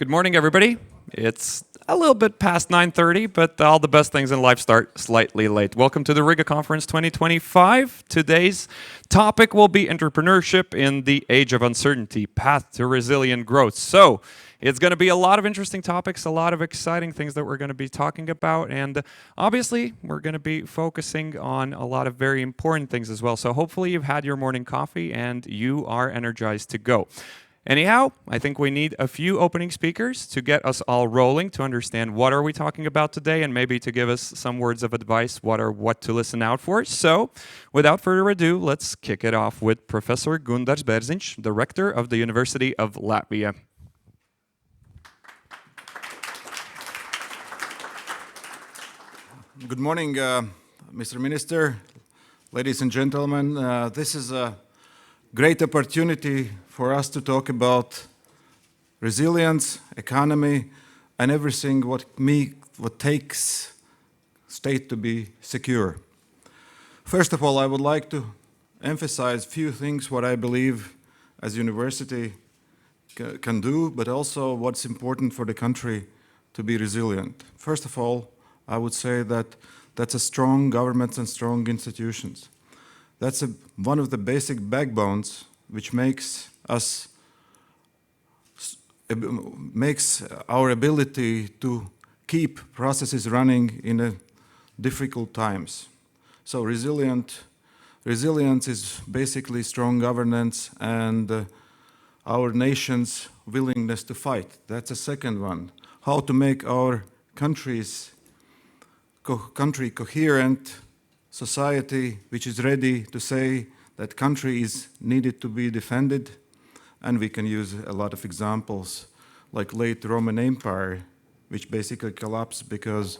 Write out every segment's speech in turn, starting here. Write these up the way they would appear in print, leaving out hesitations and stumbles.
Good morning, everybody. It's a little bit past 9:30, but all the best things in life start slightly late. Welcome to the Riga Conference 2025. Today's topic will be entrepreneurship in the age of uncertainty, path to resilient growth. So it's going to be a lot of interesting topics, a lot of exciting things that we're going to be talking about. And obviously, we're going to be focusing on a lot of very important things as well. So hopefully you've had your morning coffee and you are energized to go. Anyhow, I think we need a few opening speakers to get us all rolling, to understand what are we talking about today, and maybe to give us some words of advice, what to listen out for. So, without further ado, let's kick it off with Professor Gundars Bērziņš, the Rector of the University of Latvia. Good morning, Mr. Minister, ladies and gentlemen. This is a great opportunity for us to talk about resilience, economy, and everything what takes state to be secure. First of all, I would like to emphasize a few things what I believe as university can do, but also what's important for the country to be resilient. First of all, I would say that's a strong governments and strong institutions. That's one of the basic backbones which makes our ability to keep processes running in difficult times. So resilience is basically strong governance and our nation's willingness to fight. That's a second one. How to make our country coherent society which is ready to say that country is needed to be defended, and we can use a lot of examples like late Roman Empire, which basically collapsed because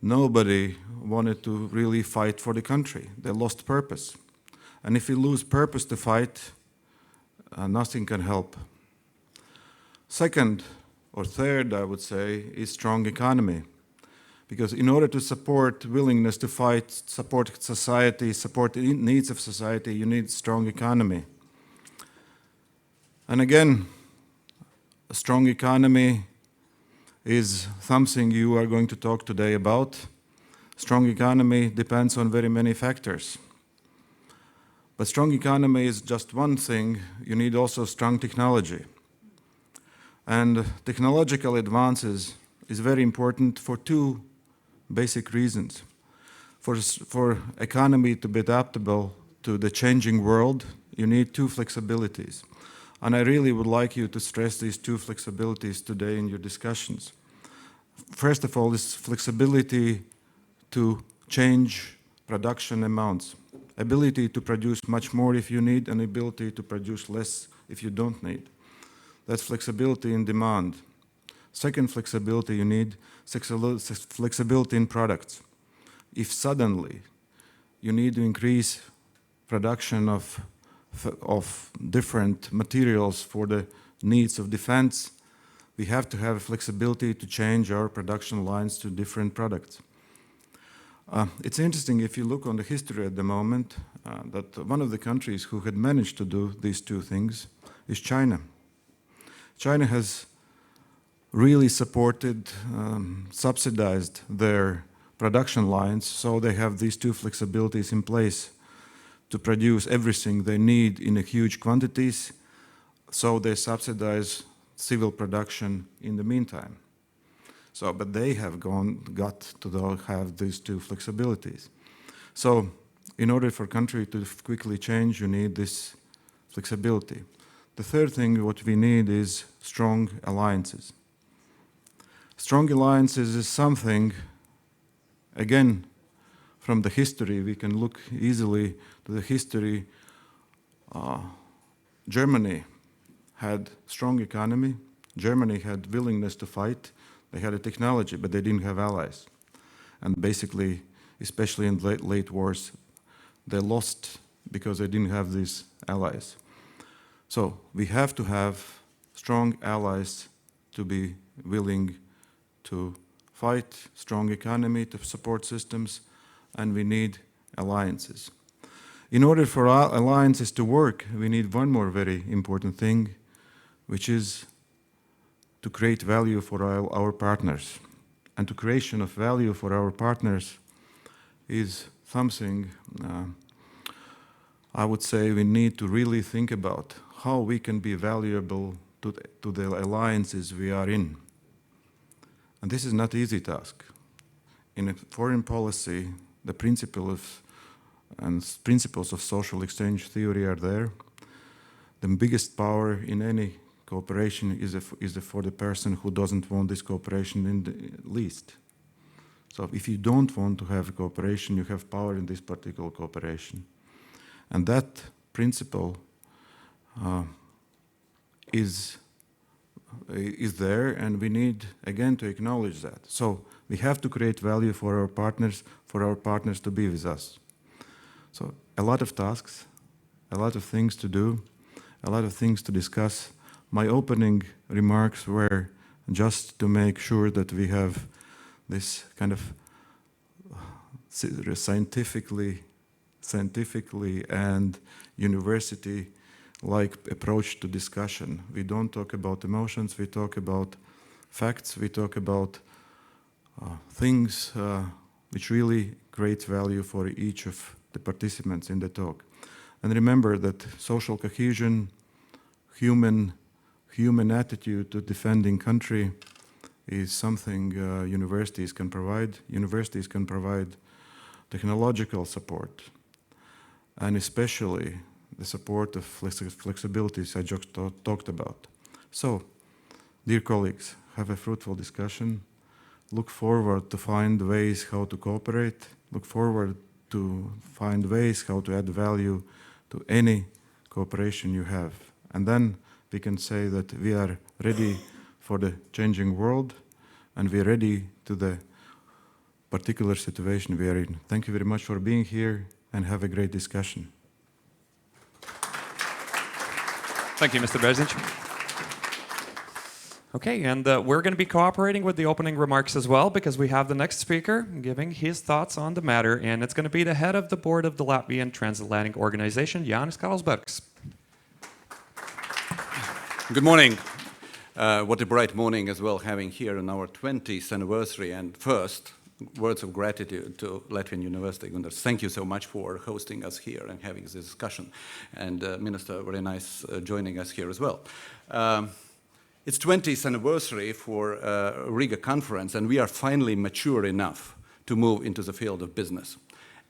nobody wanted to really fight for the country. They lost purpose. And if you lose purpose to fight, nothing can help. Second or third, I would say, is strong economy. Because in order to support willingness to fight, support society, support the needs of society, you need strong economy. And again, a strong economy is something you are going to talk today about. Strong economy depends on very many factors. But strong economy is just one thing. You need also strong technology. And technological advances is very important for two basic reasons. For economy to be adaptable to the changing world, you need two flexibilities. And I really would like you to stress these two flexibilities today in your discussions. First of all, is flexibility to change production amounts. Ability to produce much more if you need, and ability to produce less if you don't need. That's flexibility in demand. Second flexibility you need, flexibility in products. If suddenly you need to increase production of different materials for the needs of defense, we have to have flexibility to change our production lines to different products. It's interesting if you look on the history at the moment that one of the countries who had managed to do these two things is China. China has really supported, subsidized their production lines, so they have these two flexibilities in place to produce everything they need in huge quantities, so they subsidize civil production in the meantime. But they have got to have these two flexibilities. So in order for country to quickly change, you need this flexibility. The third thing what we need is strong alliances. Strong alliances is something, again, from the history, we can look easily to the history. Germany had strong economy. Germany had willingness to fight. They had a technology, but they didn't have allies. And basically, especially in late wars, they lost because they didn't have these allies. So we have to have strong allies to be willing to fight, strong economy to support systems, and we need alliances. In order for our alliances to work, we need one more very important thing, which is to create value for our partners. And the creation of value for our partners is something I would say we need to really think about how we can be valuable to the alliances we are in. And this is not an easy task. In a foreign policy, the principles of social exchange theory are there. The biggest power in any cooperation is for the person who doesn't want this cooperation in the least. So if you don't want to have cooperation, you have power in this particular cooperation. And that principle is there, and we need, again, to acknowledge that. So we have to create value for our partners to be with us. So a lot of tasks, a lot of things to do, a lot of things to discuss. My opening remarks were just to make sure that we have this kind of scientifically and university-like approach to discussion. We don't talk about emotions, we talk about facts, we talk about things which really create value for each of the participants in the talk. And remember that social cohesion, human attitude to defending country is something universities can provide. Universities can provide technological support, and especially the support of flexibilities I just talked about. So, dear colleagues, have a fruitful discussion. Look forward to find ways how to cooperate. Look forward to find ways how to add value to any cooperation you have. And then we can say that we are ready for the changing world, and we're ready to the particular situation we are in. Thank you very much for being here, and have a great discussion. Thank you, Mr. Bērziņš. Okay, and we're going to be cooperating with the opening remarks as well, because we have the next speaker giving his thoughts on the matter, and it's going to be the head of the board of the Latvian Transatlantic organization, Jānis Karlsbergs. Good morning. What a bright morning as well, having here on our 20th anniversary. And first, words of gratitude to Latvian University. Gundars, thank you so much for hosting us here and having this discussion. And Minister, very nice joining us here as well. It's 20th anniversary for Riga conference, and we are finally mature enough to move into the field of business.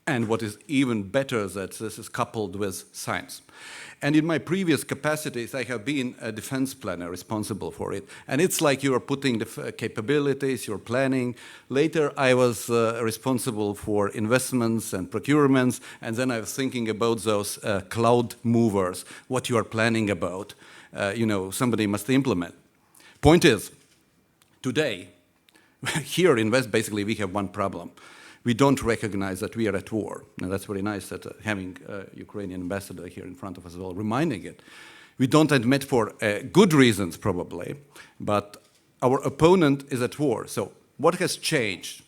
And what is even better is that this is coupled with science. And in my previous capacities, I have been a defense planner responsible for it. And it's like you're putting the capabilities, you're planning. Later, I was responsible for investments and procurements. And then I was thinking about those cloud movers, what you are planning about. Somebody must implement. Point is, today, here in West, basically, we have one problem. We don't recognize that we are at war. Now, that's very nice that having a Ukrainian ambassador here in front of us as well, reminding it. We don't admit for good reasons, probably, but our opponent is at war. So what has changed?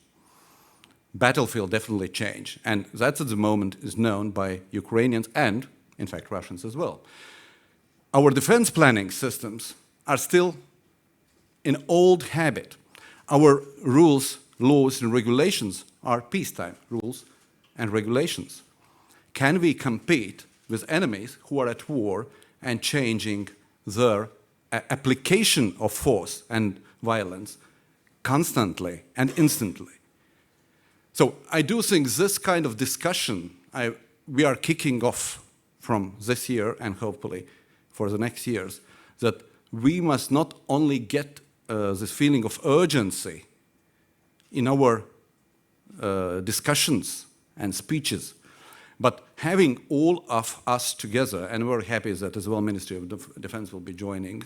Battlefield definitely changed. And that at the moment is known by Ukrainians and, in fact, Russians as well. Our defense planning systems are still in old habit. Our rules, laws, and regulations are peacetime rules and regulations. Can we compete with enemies who are at war and changing their application of force and violence constantly and instantly? So I do think this kind of discussion we are kicking off from this year and hopefully for the next years, that we must not only get this feeling of urgency in our discussions and speeches, but having all of us together, and we're happy that as well Ministry of Defense will be joining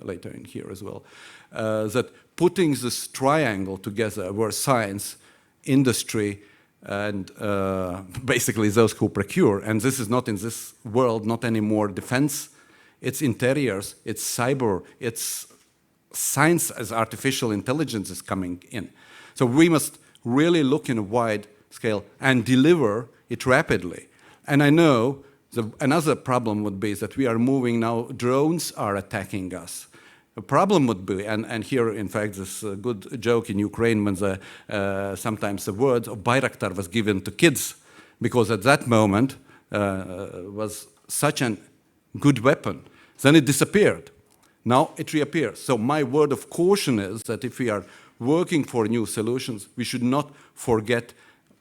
later in here as well, that putting this triangle together where science, industry, and basically those who procure, and this is not in this world, not anymore defense, it's interiors, it's cyber, it's science as artificial intelligence is coming in. So we must really look in a wide scale and deliver it rapidly. And I know another problem would be that we are moving now, drones are attacking us. A problem would be, and here, in fact, this good joke in Ukraine when sometimes the word of Bayraktar was given to kids, because at that moment was such a good weapon. Then it disappeared. Now it reappears. So my word of caution is that if we are working for new solutions, we should not forget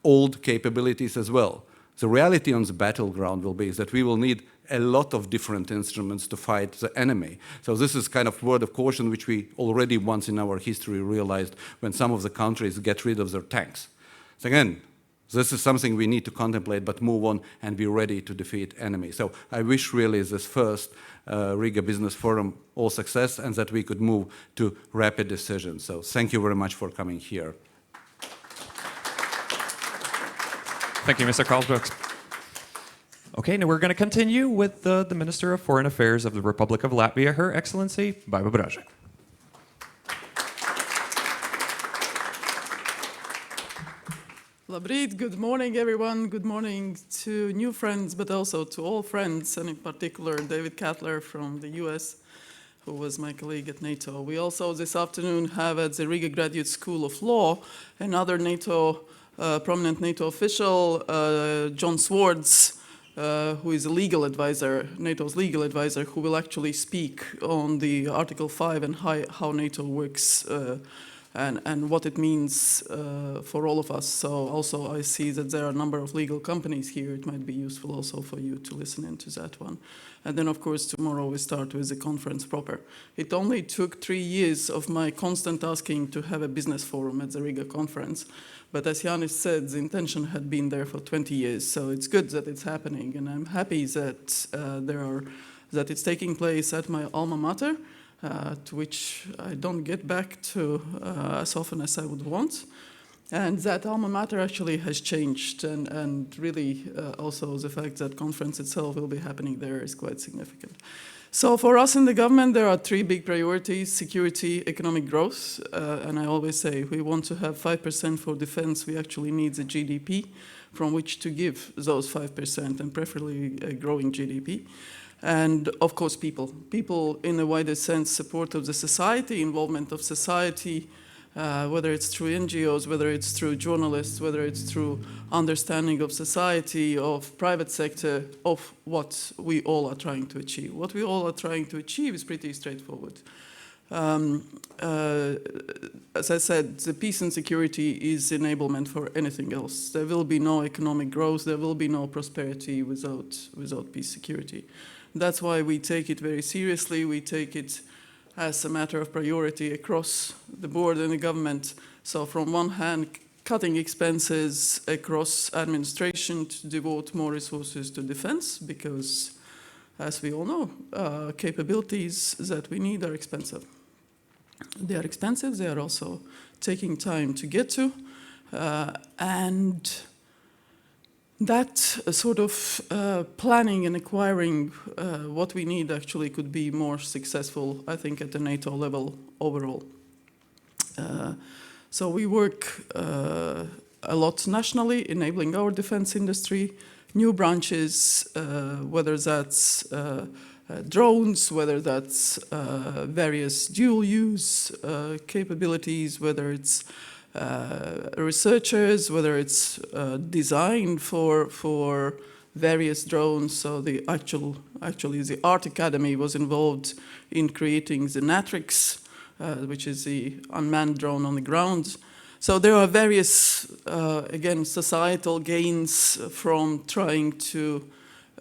old capabilities as well. The reality on the battleground will be that we will need a lot of different instruments to fight the enemy. So this is kind of word of caution which we already once in our history realized when some of the countries get rid of their tanks. So again, this is something we need to contemplate, but move on and be ready to defeat enemy. So I wish really this first Riga Business Forum all success and that we could move to rapid decisions. So thank you very much for coming here. Thank you, Mr. Karlsbergs. Okay, now we're going to continue with the Minister of Foreign Affairs of the Republic of Latvia, Her Excellency Baiba Braže. Labrīt, good morning everyone, good morning to new friends, but also to all friends, and in particular David Cutler from the US, who was my colleague at NATO. We also this afternoon have at the Riga Graduate School of Law another NATO, prominent NATO official, John Swords, who is a legal advisor, NATO's legal advisor, who will actually speak on the Article 5 and how NATO works and what it means for all of us. So also I see that there are a number of legal companies here. It might be useful also for you to listen into that one. And then of course tomorrow we start with the conference proper. It only took 3 years of my constant asking to have a business forum at the Riga conference. But as Jānis said, the intention had been there for 20 years. So it's good that it's happening. And I'm happy that that it's taking place at my alma mater. To which I don't get back to as often as I would want. And that alma mater actually has changed, and really also the fact that conference itself will be happening there is quite significant. So for us in the government, there are 3 big priorities: security, economic growth, and I always say we want to have 5% for defense. We actually need the GDP from which to give those 5%, and preferably a growing GDP. And of course people in a wider sense, support of the society, involvement of society, whether it's through NGOs, whether it's through journalists, whether it's through understanding of society, of private sector, of what we all are trying to achieve. What we all are trying to achieve is pretty straightforward. As I said, the peace and security is enablement for anything else. There will be no economic growth, there will be no prosperity without peace security. That's why we take it very seriously. We take it as a matter of priority across the board in the government. So from one hand, cutting expenses across administration to devote more resources to defense, because as we all know, capabilities that we need are expensive. They are expensive, they are also taking time to get to, and that sort of planning and acquiring what we need actually could be more successful, I think, at the NATO level overall. So we work a lot nationally, enabling our defense industry, new branches, whether that's drones, whether that's various dual-use capabilities, whether it's researchers, whether it's design for various drones. So actually the Art Academy was involved in creating the Natrix, which is the unmanned drone on the ground. So there are various, again, societal gains from trying to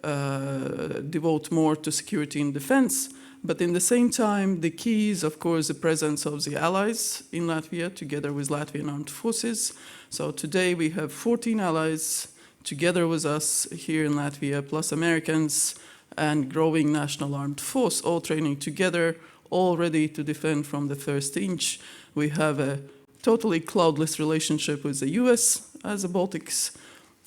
devote more to security and defense. But in the same time, the key is, of course, the presence of the allies in Latvia, together with Latvian armed forces. So today we have 14 allies together with us here in Latvia, plus Americans and growing national armed force, all training together, all ready to defend from the first inch. We have a totally cloudless relationship with the US as the Baltics,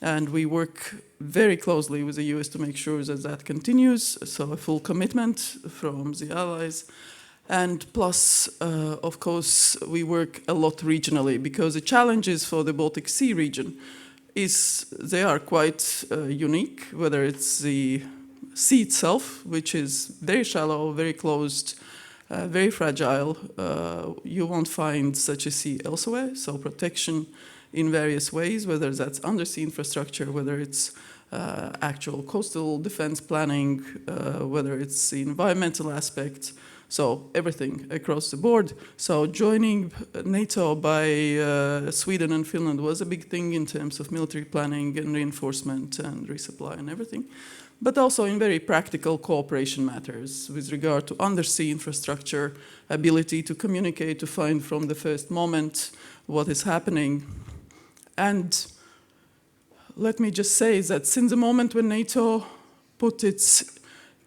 and we work very closely with the US to make sure that that continues, so a full commitment from the allies. And plus, of course, we work a lot regionally, because the challenges for the Baltic Sea region they are quite unique, whether it's the sea itself, which is very shallow, very closed, very fragile. You won't find such a sea elsewhere, so protection in various ways, whether that's undersea infrastructure, whether it's actual coastal defense planning, whether it's the environmental aspect, so everything across the board. So joining NATO by Sweden and Finland was a big thing in terms of military planning and reinforcement and resupply and everything, but also in very practical cooperation matters with regard to undersea infrastructure, ability to communicate, to find from the first moment what is happening. And let me just say that since the moment when NATO put its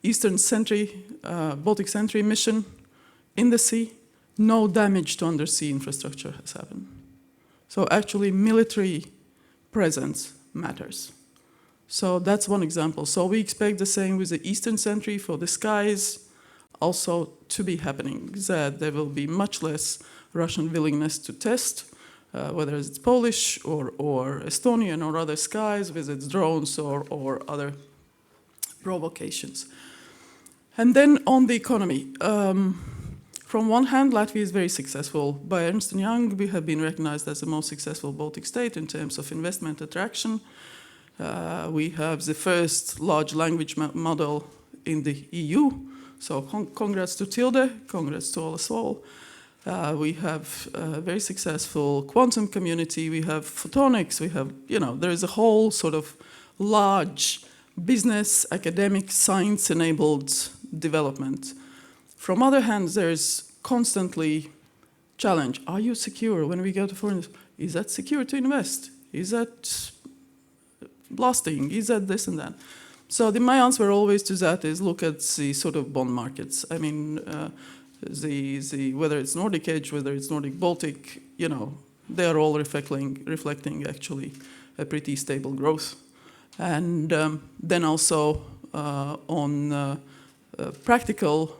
Eastern Sentry, Baltic Sentry mission in the sea, no damage to undersea infrastructure has happened. So actually military presence matters. So that's one example. So we expect the same with the Eastern Sentry for the skies also to be happening, that there will be much less Russian willingness to test, whether it's Polish or Estonian or other skies with its drones or other provocations. And then on the economy, from one hand, Latvia is very successful. By Ernst & Young, we have been recognized as the most successful Baltic state in terms of investment attraction. We have the first large language model in the EU. So congrats to Tilde, congrats to all us all. We have a very successful quantum community. We have photonics. We have, there is a whole sort of large business, academic, science-enabled development. From other hand, there's constantly challenge. Are you secure when we go to foreign? Is that secure to invest? Is that blasting? Is that this and that? So my answer always to that is look at the sort of bond markets. I mean, whether it's Nordic Edge, whether it's Nordic Baltic, they are all reflecting actually a pretty stable growth. And then also on practical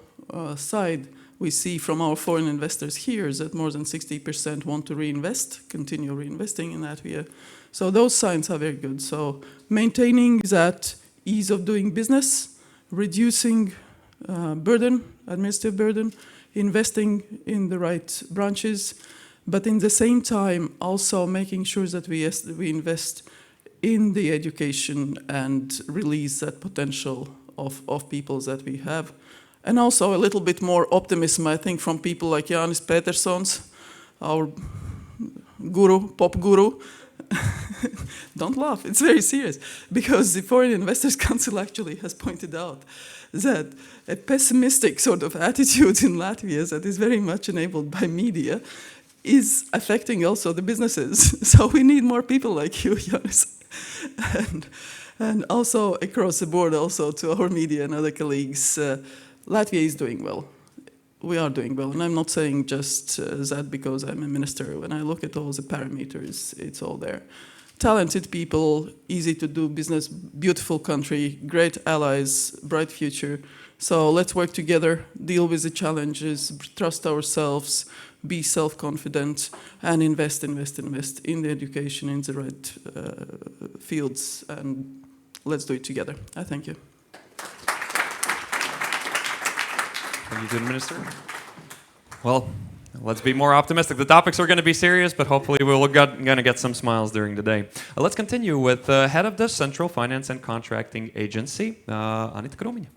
side, we see from our foreign investors here that more than 60% want to reinvest, continue reinvesting in Latvia. So those signs are very good. So maintaining that ease of doing business, reducing administrative burden, investing in the right branches, but in the same time also making sure that we invest in the education and release that potential of people that we have. And also a little bit more optimism, I think, from people like Jānis Petersons, our guru, pop guru. Don't laugh, it's very serious. Because the Foreign Investors Council actually has pointed out that a pessimistic sort of attitude in Latvia that is very much enabled by media is affecting also the businesses. So we need more people like you, Jānis. And also across the board, also to our media and other colleagues, Latvia is doing well. We are doing well, and I'm not saying just that because I'm a minister. When I look at all the parameters, it's all there. Talented people, easy to do business, beautiful country, great allies, bright future. So let's work together, deal with the challenges, trust ourselves, be self-confident, and invest in the education, in the right fields, and let's do it together. I thank you. Thank you to the Minister. Well, let's be more optimistic. The topics are going to be serious, but hopefully we're going to get some smiles during the day. Let's continue with the head of the Central Finance and Contracting Agency, Anita Krūmiņa.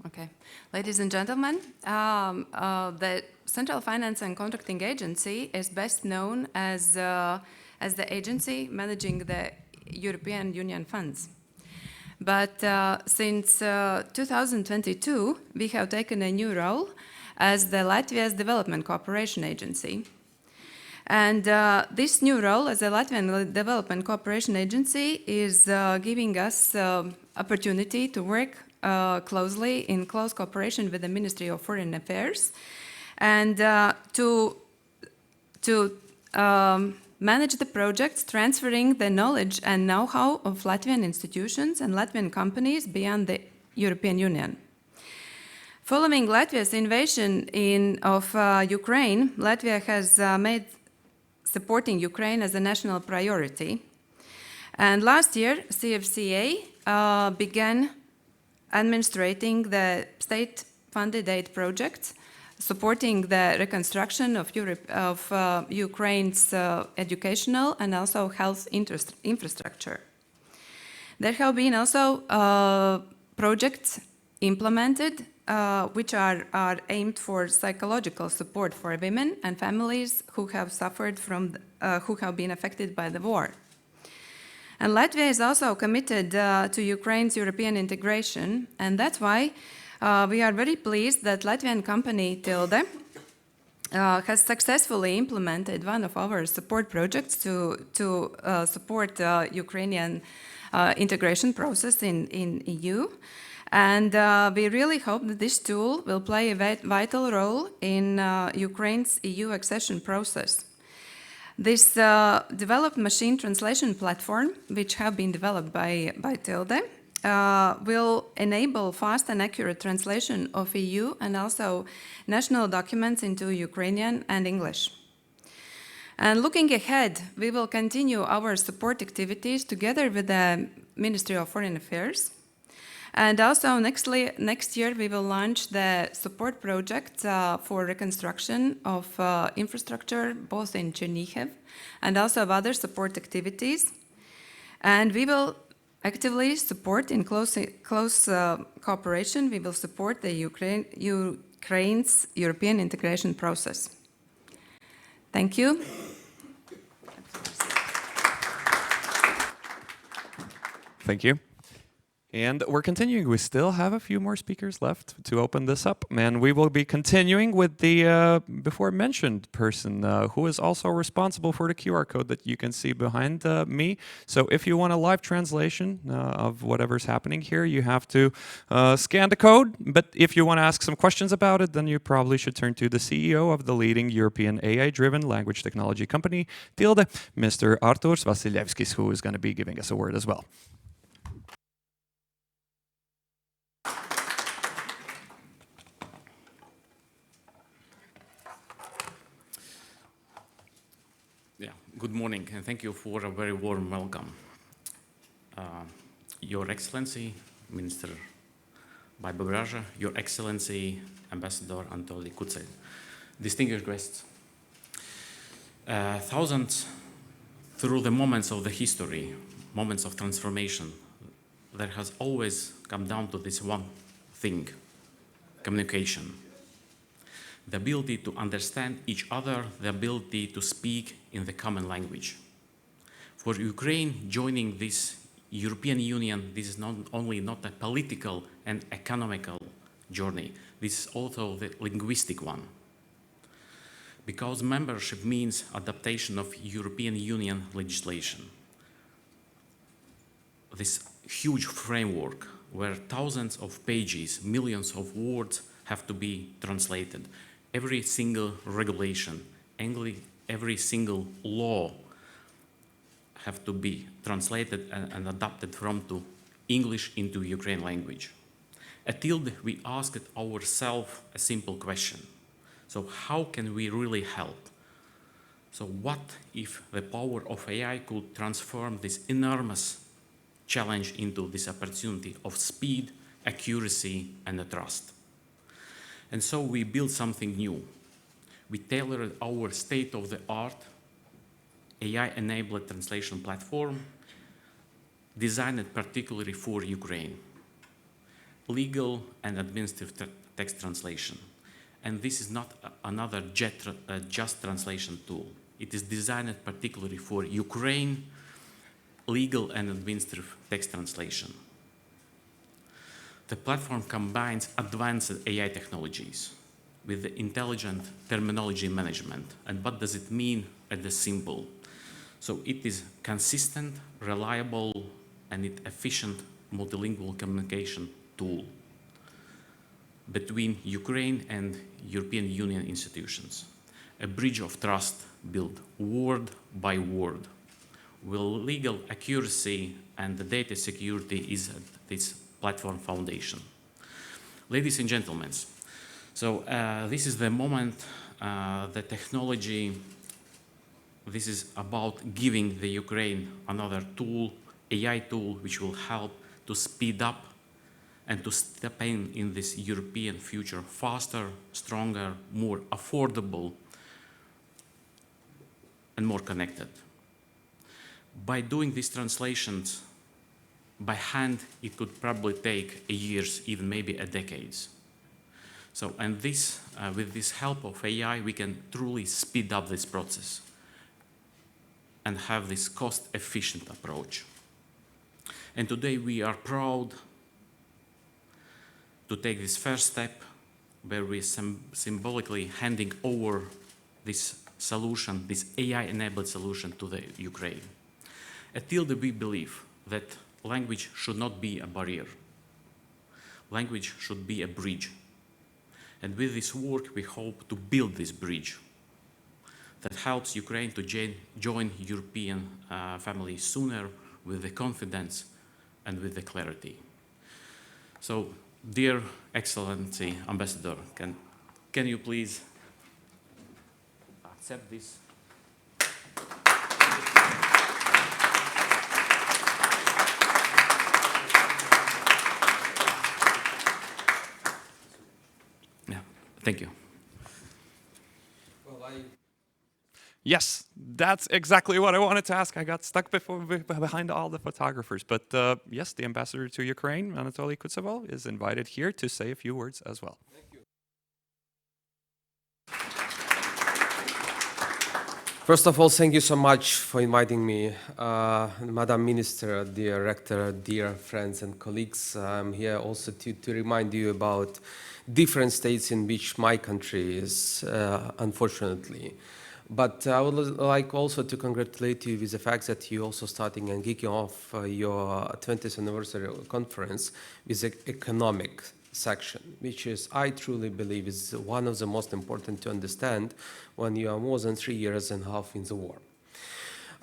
Okay. Ladies and gentlemen, the Central Finance and Contracting Agency is best known as the agency managing the European Union funds. But since 2022, we have taken a new role as the Latvia's Development Cooperation Agency. And this new role as the Latvian Development Cooperation Agency is giving us opportunity to work closely in close cooperation with the Ministry of Foreign Affairs and to manage the projects, transferring the knowledge and know-how of Latvian institutions and Latvian companies beyond the European Union. Following Latvia's invasion of Ukraine, Latvia has made supporting Ukraine as a national priority. And last year, CFCA began administrating the state-funded aid projects supporting the reconstruction of Ukraine's educational and also health infrastructure. There have been also projects implemented which are aimed for psychological support for women and families who have suffered from, who have been affected by the war. And Latvia is also committed to Ukraine's European integration, and that's why we are very pleased that Latvian company Tilde has successfully implemented one of our support projects to support Ukrainian integration process in EU. And we really hope that this tool will play a vital role in Ukraine's EU accession process. This developed machine translation platform, which have been developed by Tilde, will enable fast and accurate translation of EU and also national documents into Ukrainian and English. And looking ahead, we will continue our support activities together with the Ministry of Foreign Affairs. And also next year we will launch the support project for reconstruction of infrastructure both in Chernihiv and also of other support activities. And we will actively support in close cooperation, we will support the Ukraine's European integration process. Thank you. Thank you. And we're continuing. We still have a few more speakers left to open this up. And we will be continuing with the before mentioned person who is also responsible for the QR code that you can see behind me. So if you want a live translation of whatever's happening here, you have to scan the code. But if you want to ask some questions about it, then you probably should turn to the CEO of the leading European AI-driven language technology company, Tilde, Mr. Artūrs Vasiļevskis, who is going to be giving us a word as well. Good morning, and thank you for a very warm welcome. Your Excellency, Minister Baiba Braže, Your Excellency, Ambassador Anatolii, Kutsevol, distinguished guests, thousands through the moments of the history, moments of transformation, there has always come down to this one thing, communication. The ability to understand each other, the ability to speak in the common language. For Ukraine, joining this European Union, this is not only not a political and economical journey, this is also the linguistic one. Because membership means adaptation of European Union legislation. This huge framework where thousands of pages, millions of words have to be translated. Every single regulation, every single law have to be translated and adapted from to English into Ukrainian language. At Tilde, we asked ourselves a simple question. So how can we really help? So what if the power of AI could transform this enormous challenge into this opportunity of speed, accuracy, and trust? And so we built something new. We tailored our state-of-the-art AI-enabled translation platform, designed particularly for Ukraine. Legal and administrative text translation. And this is not another just translation tool. It is designed particularly for Ukraine, legal and administrative text translation. The platform combines advanced AI technologies with the intelligent terminology management. And what does it mean at the simple? So it is consistent, reliable, and efficient multilingual communication tool between Ukraine and European Union institutions. A bridge of trust built word by word, where legal accuracy and the data security is at this platform foundation. Ladies and gentlemen, so this is the moment, the technology, this is about giving the Ukraine another tool AI tool which will help to speed up and to step in this European future faster, stronger, more affordable, and more connected. By doing these translations by hand, it could probably take years, even maybe a decades. So, and this, with this help of AI, we can truly speed up this process and have this cost-efficient approach. And today we are proud to take this first step where we symbolically handing over this solution, this AI-enabled solution to the Ukraine. At Tilde, we believe that language should not be a barrier. Language should be a bridge. And with this work, we hope to build this bridge that helps Ukraine to join European family sooner with the confidence and with the clarity. So, dear Excellency Ambassador, can you please accept this? Yeah, thank you. Yes, that's exactly what I wanted to ask. I got stuck behind all the photographers. But yes, the ambassador to Ukraine, Anatolii Kutsevol, is invited here to say a few words as well. Thank you. First of all, thank you so much for inviting me. Madam Minister, dear Rector, dear friends and colleagues, I'm here also to remind you about different states in which my country is, unfortunately. But I would like also to congratulate you with the fact that you're also starting and kicking off your 20th anniversary conference with the economic section, which is, I truly believe, is one of the most important to understand when you are more than 3.5 years in the war.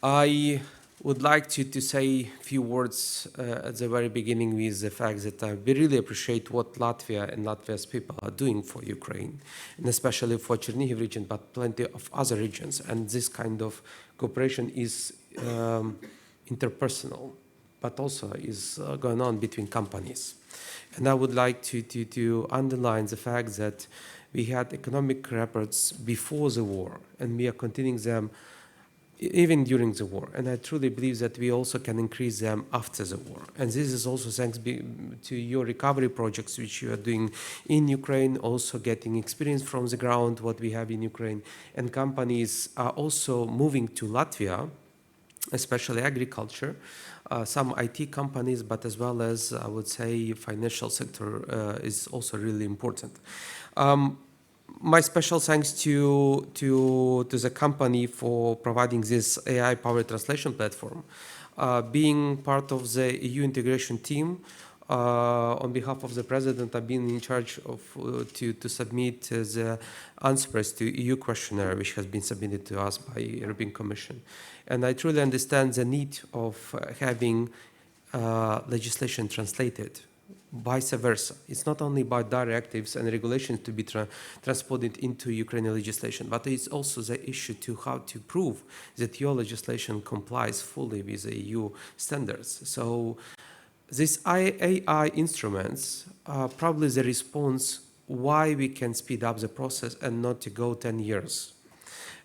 I would like to say a few words at the very beginning with the fact that I really appreciate what Latvia and Latvia's people are doing for Ukraine, and especially for Chernihiv region, but plenty of other regions. And this kind of cooperation is interpersonal, but also is going on between companies. And I would like to underline the fact that we had economic records before the war, and we are continuing them even during the war. And I truly believe that we also can increase them after the war. And this is also thanks to your recovery projects, which you are doing in Ukraine, also getting experience from the ground, what we have in Ukraine. And companies are also moving to Latvia, especially agriculture, some IT companies, but as well as, I would say, financial sector is also really important. My special thanks to the company for providing this AI-powered translation platform. Being part of the EU integration team, on behalf of the President, I've been in charge of to submit the answers to EU questionnaire, which has been submitted to us by European Commission. And I truly understand the need of having legislation translated. Vice versa. It's not only about directives and regulations to be transported into Ukrainian legislation, but it's also the issue to how to prove that your legislation complies fully with the EU standards. So these AI instruments are probably the response why we can speed up the process and not to go 10 years.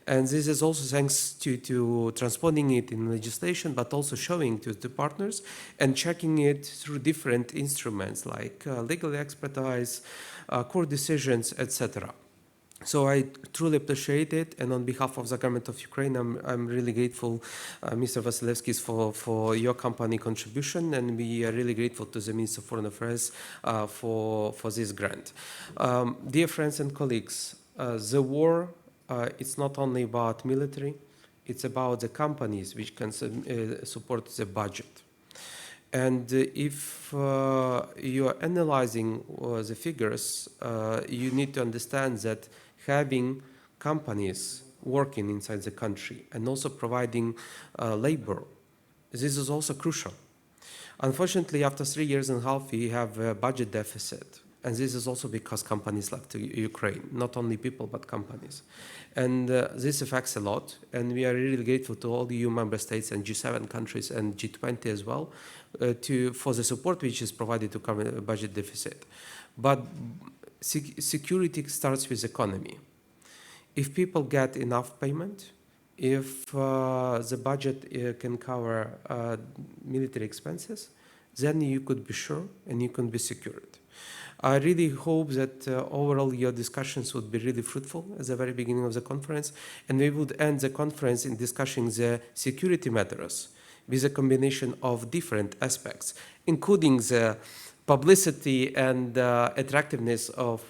And this is also thanks to transporting it in legislation, but also showing to the partners and checking it through different instruments like legal expertise, court decisions, etc. So I truly appreciate it, and on behalf of the government of Ukraine, I'm really grateful, Mr. Vasiļevskis, for your company contribution, and we are really grateful to the Minister of Foreign Affairs for this grant. Dear friends and colleagues, the war, it's not only about military, it's about the companies which can support the budget. And if you are analyzing the figures, you need to understand that having companies working inside the country and also providing labor, this is also crucial. Unfortunately, after 3.5 years, we have a budget deficit. And this is also because companies left to Ukraine, not only people, but companies. And this affects a lot. And we are really grateful to all the EU member states and G7 countries and G20 as well for the support which is provided to cover the budget deficit. But security starts with economy. If people get enough payment, if the budget can cover military expenses, then you could be sure and you can be secured. I really hope that overall your discussions would be really fruitful at the very beginning of the conference, and we would end the conference in discussing the security matters with a combination of different aspects, including the publicity and attractiveness of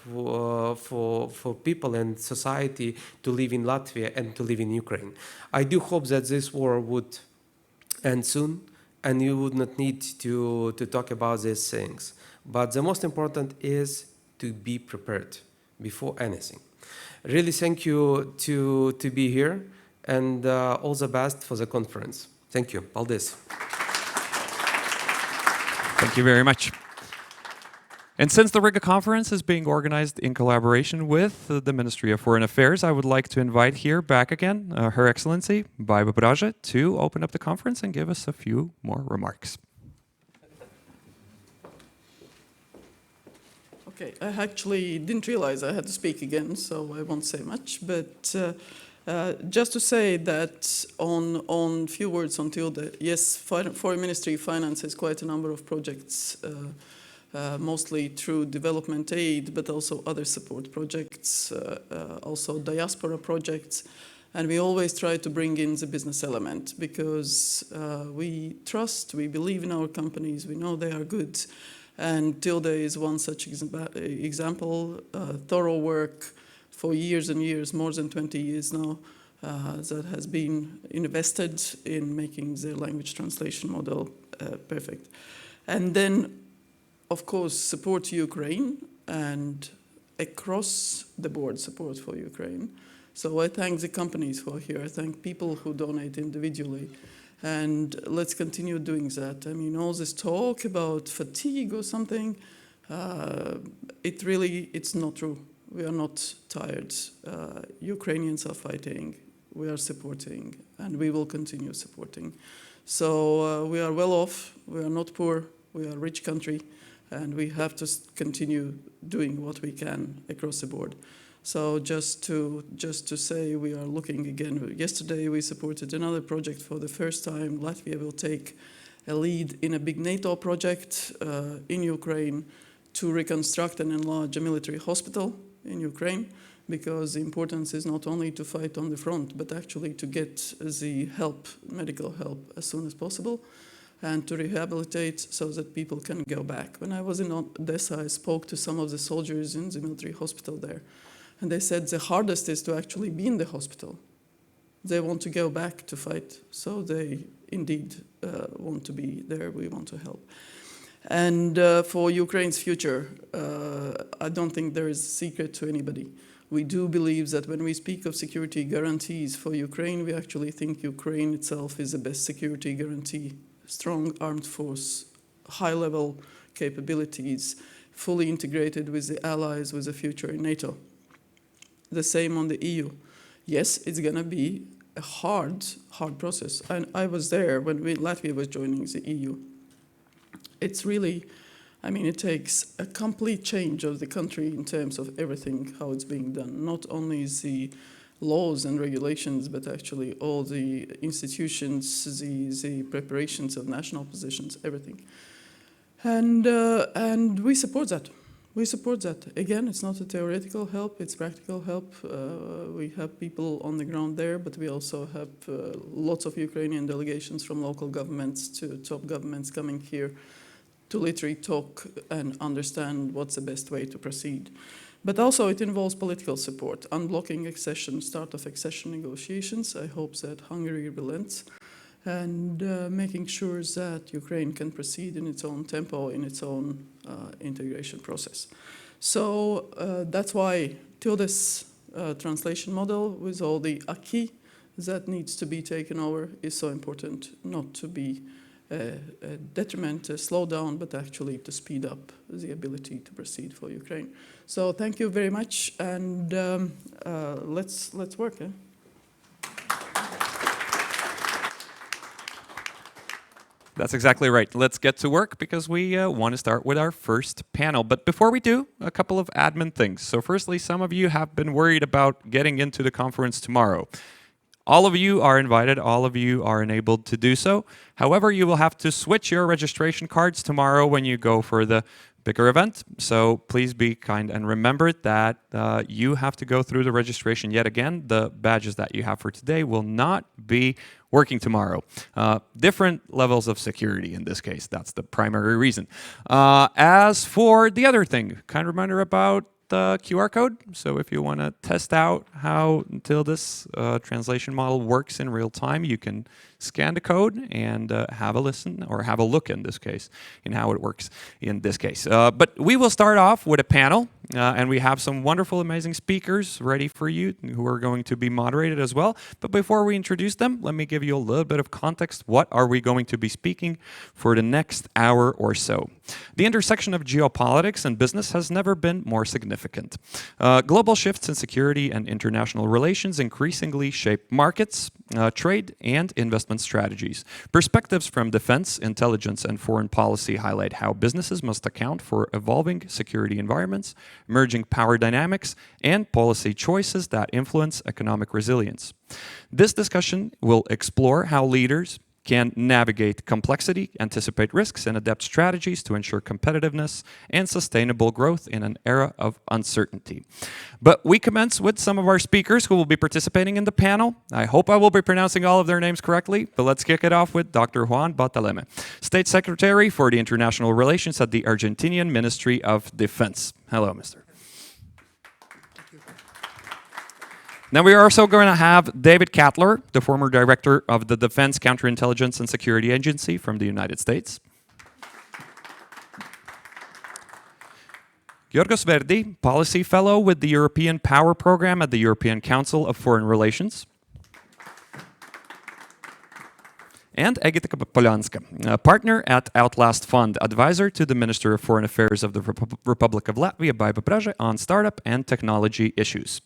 for people and society to live in Latvia and to live in Ukraine. I do hope that this war would end soon, and you would not need to talk about these things. But the most important is to be prepared before anything. Really thank you to be here, and all the best for the conference. Thank you. Paldies. Thank you very much. And since the Riga conference is being organized in collaboration with the Ministry of Foreign Affairs, I would like to invite here back again Her Excellency Baiba Braže to open up the conference and give us a few more remarks. Okay, I actually didn't realize I had to speak again, so I won't say much. But just to say that on few words on Tilde, yes, Foreign Ministry finances quite a number of projects, mostly through development aid, but also other support projects, also diaspora projects. And we always try to bring in the business element because we trust, we believe in our companies, we know they are good. And Tilde is one such example, thorough work for years and years, more than 20 years now, that has been invested in making the language translation model perfect. And then, of course, support to Ukraine and across the board support for Ukraine. So I thank the companies who are here. I thank people who donate individually. And let's continue doing that. I mean, all this talk about fatigue or something, it's not true. We are not tired. Ukrainians are fighting. We are supporting, and we will continue supporting. So we are well off. We are not poor. We are a rich country, and we have to continue doing what we can across the board. So just to say, we are looking again. Yesterday we supported another project for the first time. Latvia will take a lead in a big NATO project in Ukraine to reconstruct and enlarge a military hospital in Ukraine, because the importance is not only to fight on the front, but actually to get the help, medical help, as soon as possible, and to rehabilitate so that people can go back. When I was in Odessa, I spoke to some of the soldiers in the military hospital there. And they said the hardest is to actually be in the hospital. They want to go back to fight, so they indeed want to be there. We want to help. And for Ukraine's future, I don't think there is a secret to anybody. We do believe that when we speak of security guarantees for Ukraine, we actually think Ukraine itself is the best security guarantee. Strong armed force, high-level capabilities, fully integrated with the allies, with the future in NATO. The same on the EU. Yes, it's going to be a hard process. And I was there when Latvia was joining the EU. It's really, I mean, it takes a complete change of the country in terms of everything, how it's being done. Not only the laws and regulations, but actually all the institutions, the preparations of national positions, everything. And we support that. We support that. Again, it's not a theoretical help, it's practical help. We have people on the ground there, but we also have lots of Ukrainian delegations from local governments to top governments coming here to literally talk and understand what's the best way to proceed. But also it involves political support, unblocking accession, start of accession negotiations. I hope that Hungary relents, and making sure that Ukraine can proceed in its own tempo, in its own integration process. So that's why Tilde's translation model, with all the acquis that needs to be taken over, is so important, not to be a detriment, a slowdown, but actually to speed up the ability to proceed for Ukraine. So thank you very much, and let's work. That's exactly right. Let's get to work because we want to start with our first panel. But before we do, a couple of admin things. So firstly, some of you have been worried about getting into the conference tomorrow. All of you are invited. All of you are enabled to do so. However, you will have to switch your registration cards tomorrow when you go for the bigger event. So please be kind and remember that you have to go through the registration yet again. The badges that you have for today will not be working tomorrow. Different levels of security in this case. That's the primary reason. As for the other thing, kind reminder about the QR code. So if you want to test out how Tilde's translation model works in real time, you can scan the code and have a listen, or have a look in this case, in how it works in this case. But we will start off with a panel, and we have some wonderful, amazing speakers ready for you who are going to be moderated as well. But before we introduce them, let me give you a little bit of context. What are we going to be speaking for the next hour or so? The intersection of geopolitics and business has never been more significant. Global shifts in security and international relations increasingly shape markets, trade, and investment strategies. Perspectives from defense, intelligence, and foreign policy highlight how businesses must account for evolving security environments, emerging power dynamics, and policy choices that influence economic resilience. This discussion will explore how leaders can navigate complexity, anticipate risks, and adapt strategies to ensure competitiveness and sustainable growth in an era of uncertainty. But we commence with some of our speakers who will be participating in the panel. I hope I will be pronouncing all of their names correctly, but let's kick it off with Dr. Juan Bartolome, State Secretary for the International Relations at the Argentinian Ministry of Defense. Hello, Mr. Now we are also going to have David Kattler, the former director of the Defense Counterintelligence and Security Agency from the United States. Yorgos Verdi, Policy Fellow with the European Power Program at the European Council of Foreign Relations. And Egita Poljanska, a partner at Outlast Fund, advisor to the Minister of Foreign Affairs of the Republic of Latvia, Baiba Braže, on startup and technology issues.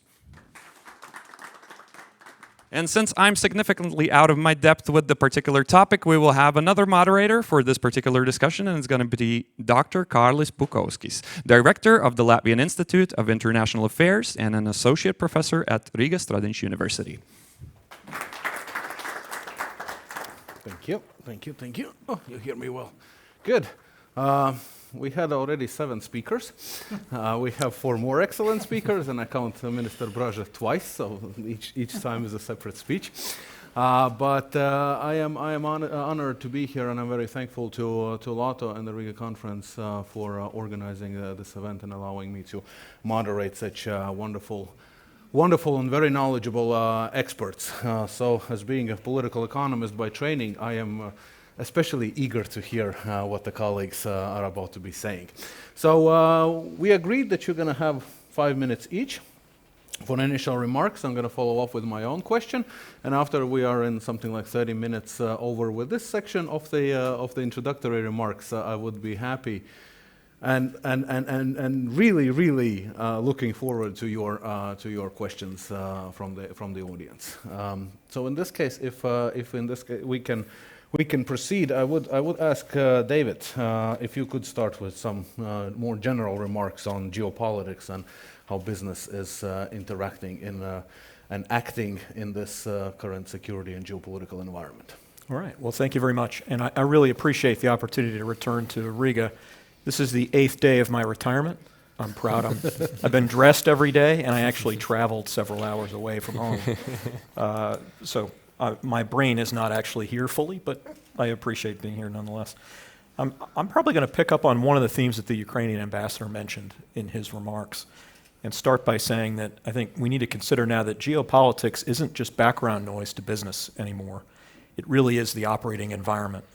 And since I'm significantly out of my depth with the particular topic, we will have another moderator for this particular discussion, and it's going to be Dr. Kārlis Bukovskis, Director of the Latvian Institute of International Affairs and an Associate Professor at Riga Stradiņš University. Thank you. Oh, you hear me well. Good. We had already 7 speakers. We have 4 more excellent speakers, and I count Minister Braže twice, so each time is a separate speech. But I am honored to be here, and I'm very thankful to Lato and the Riga Conference for organizing this event and allowing me to moderate such wonderful and very knowledgeable experts. So, as being a political economist by training, I am especially eager to hear what the colleagues are about to be saying. So we agreed that you're going to have 5 minutes each for initial remarks. I'm going to follow up with my own question, and after we are in something like 30 minutes over with this section of the introductory remarks, I would be happy and really looking forward to your questions from the audience. So in this case, if in this case we can proceed. I would ask David if you could start with some more general remarks on geopolitics and how business is interacting in and acting in this current security and geopolitical environment. All right. Well, thank you very much. And I really appreciate the opportunity to return to Riga. This is the 8th day of my retirement. I'm proud. I've been dressed every day, and I actually traveled several hours away from home. My brain is not actually here fully, but I appreciate being here nonetheless. I'm probably going to pick up on one of the themes that the Ukrainian ambassador mentioned in his remarks and start by saying that I think we need to consider now that geopolitics isn't just background noise to business anymore. It really is the operating environment.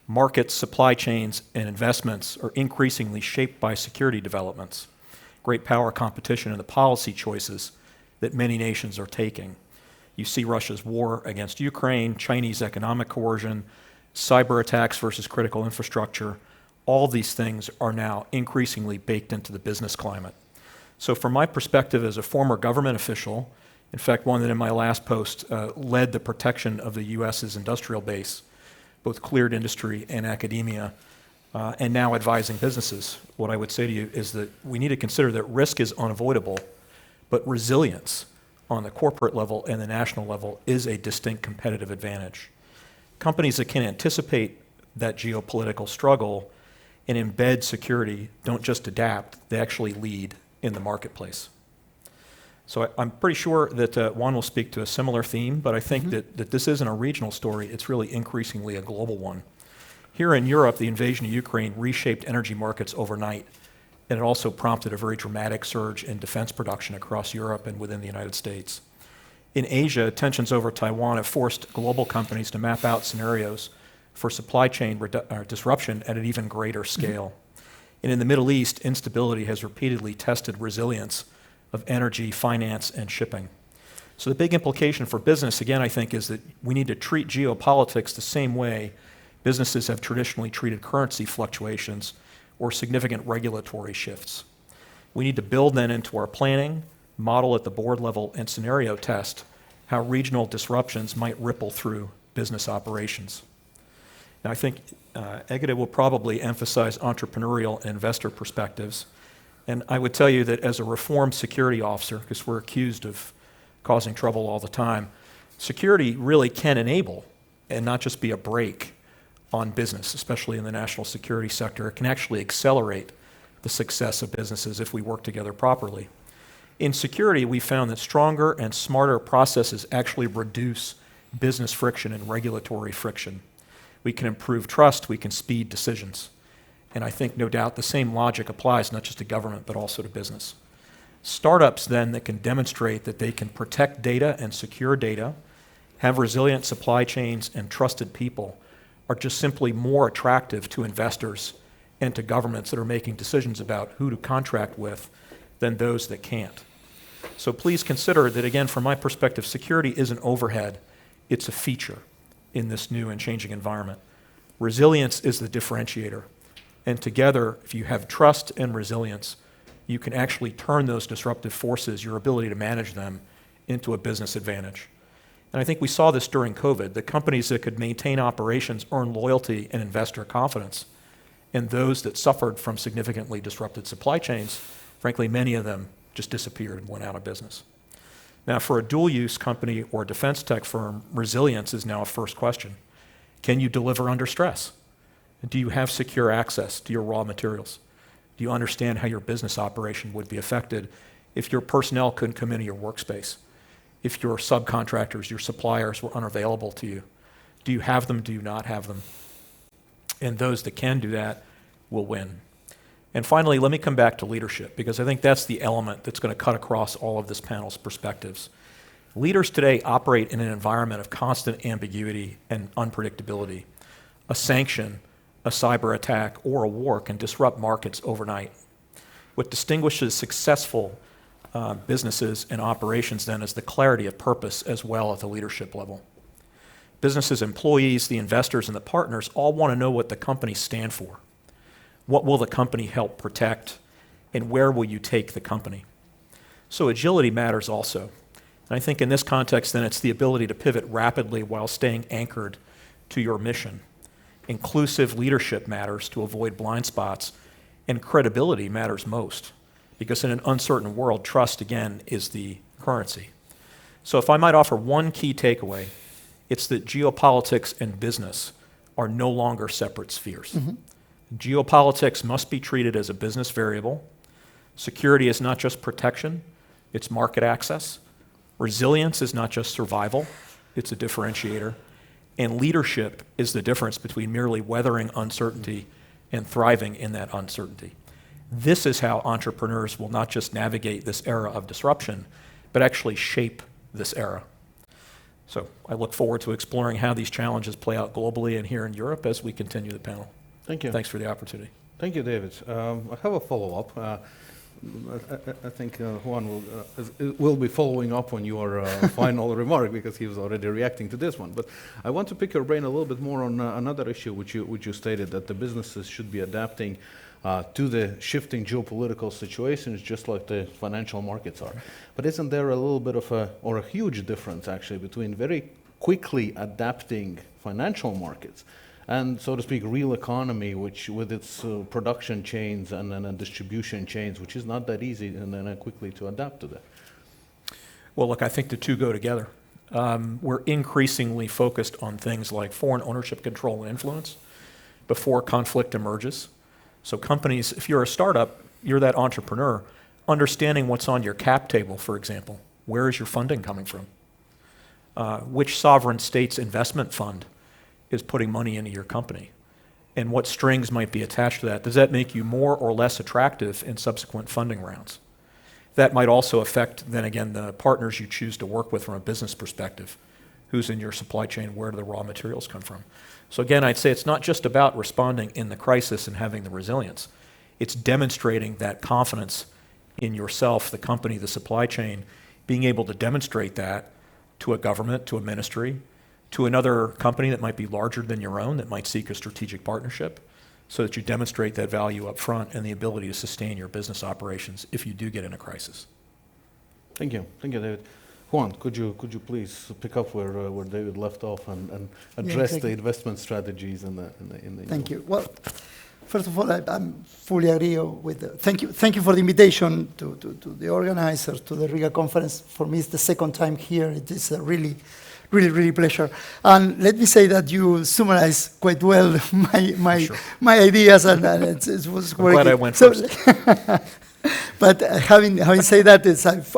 Markets, supply chains, and investments are increasingly shaped by security developments, great power competition, and the policy choices that many nations are taking. You see Russia's war against Ukraine, Chinese economic coercion, cyber attacks versus critical infrastructure, all these things are now increasingly baked into the business climate. So from my perspective as a former government official, in fact, one that in my last post led the protection of the U.S.'s industrial base, both cleared industry and academia, and now advising businesses, what I would say to you is that we need to consider that risk is unavoidable, but resilience on the corporate level and the national level is a distinct competitive advantage. Companies that can anticipate that geopolitical struggle and embed security don't just adapt, they actually lead in the marketplace. So I'm pretty sure that Juan will speak to a similar theme, but I think that this isn't a regional story, it's really increasingly a global one. Here in Europe, the invasion of Ukraine reshaped energy markets overnight, and it also prompted a very dramatic surge in defense production across Europe and within the United States. In Asia, tensions over Taiwan have forced global companies to map out scenarios for supply chain disruption at an even greater scale. And in the Middle East, instability has repeatedly tested resilience of energy, finance, and shipping. So the big implication for business, again, I think, is that we need to treat geopolitics the same way businesses have traditionally treated currency fluctuations or significant regulatory shifts. We need to build then into our planning, model at the board level, and scenario test how regional disruptions might ripple through business operations. Now, I think Egede will probably emphasize entrepreneurial and investor perspectives. And I would tell you that as a reformed security officer, because we're accused of causing trouble all the time, security really can enable and not just be a brake on business, especially in the national security sector. It can actually accelerate the success of businesses if we work together properly. In security, we found that stronger and smarter processes actually reduce business friction and regulatory friction. We can improve trust, we can speed decisions. And I think, no doubt, the same logic applies not just to government, but also to business. Startups, then, that can demonstrate that they can protect data and secure data, have resilient supply chains and trusted people, are just simply more attractive to investors and to governments that are making decisions about who to contract with than those that can't. So please consider that, again, from my perspective, security is an overhead. It's a feature in this new and changing environment. Resilience is the differentiator. And together, if you have trust and resilience, you can actually turn those disruptive forces, your ability to manage them, into a business advantage. And I think we saw this during COVID. The companies that could maintain operations earned loyalty and investor confidence. And those that suffered from significantly disrupted supply chains, frankly, many of them just disappeared and went out of business. Now, for a dual-use company or defense tech firm, resilience is now a first question. Can you deliver under stress? Do you have secure access to your raw materials? Do you understand how your business operation would be affected if your personnel couldn't come into your workspace? If your subcontractors, your suppliers were unavailable to you? Do you have them? Do you not have them? And those that can do that will win. And finally, let me come back to leadership, because I think that's the element that's going to cut across all of this panel's perspectives. Leaders today operate in an environment of constant ambiguity and unpredictability. A sanction, a cyber attack, or a war can disrupt markets overnight. What distinguishes successful businesses and operations then is the clarity of purpose as well at the leadership level. Businesses, employees, the investors, and the partners all want to know what the companies stand for. What will the company help protect, and where will you take the company? So agility matters also. And I think in this context, then, it's the ability to pivot rapidly while staying anchored to your mission. Inclusive leadership matters to avoid blind spots, and credibility matters most, because in an uncertain world, trust, again, is the currency. So if I might offer one key takeaway, it's that geopolitics and business are no longer separate spheres. Geopolitics must be treated as a business variable. Security is not just protection, it's market access. Resilience is not just survival, it's a differentiator. And leadership is the difference between merely weathering uncertainty and thriving in that uncertainty. This is how entrepreneurs will not just navigate this era of disruption, but actually shape this era. So I look forward to exploring how these challenges play out globally and here in Europe as we continue the panel. Thank you. Thanks for the opportunity. Thank you, David. I have a follow-up. I think Juan will be following up on your final remark because he was already reacting to this one. But I want to pick your brain a little bit more on another issue which you stated, that the businesses should be adapting to the shifting geopolitical situations just like the financial markets are. But isn't there a little bit of a huge difference actually between very quickly adapting financial markets and, so to speak, real economy, which with its production chains and distribution chains, which is not that easy and then quickly to adapt to that? Well, look, I think the two go together. We're increasingly focused on things like foreign ownership control and influence before conflict emerges. So companies, if you're a startup, you're that entrepreneur, understanding what's on your cap table, for example. Where is your funding coming from? Which sovereign state's investment fund is putting money into your company? And what strings might be attached to that? Does that make you more or less attractive in subsequent funding rounds? That might also affect, then again, the partners you choose to work with from a business perspective. Who's in your supply chain? Where do the raw materials come from? So again, I'd say it's not just about responding in the crisis and having the resilience. It's demonstrating that confidence in yourself, the company, the supply chain, being able to demonstrate that to a government, to a ministry, to another company that might be larger than your own, that might seek a strategic partnership, so that you demonstrate that value up front and the ability to sustain your business operations if you do get in a crisis. Thank you, David. Juan, could you please pick up where David left off and address the investment strategies in the Thank you. Well, first of all, I'm fully agree with thank you for the invitation to the organizers to the Riga conference. For me, it's the second time here. It is a really pleasure. And let me say that you summarized quite well my ideas, and it was I'm glad I went first. But having said that,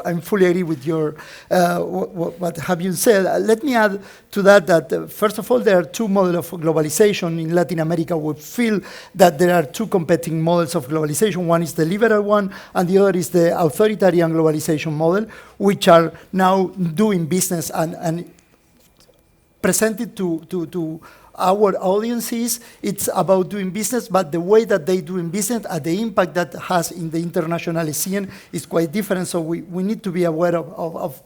I'm fully agree with your what have you said. Let me add to that first of all, there are two models of globalization in Latin America. We feel that there are two competing models of globalization. One is the liberal one, and the other is the authoritarian globalization model, which are now doing business and presented to our audiences. It's about doing business, but the way that they do in business and the impact that has in the international scene is quite different. So we need to be aware of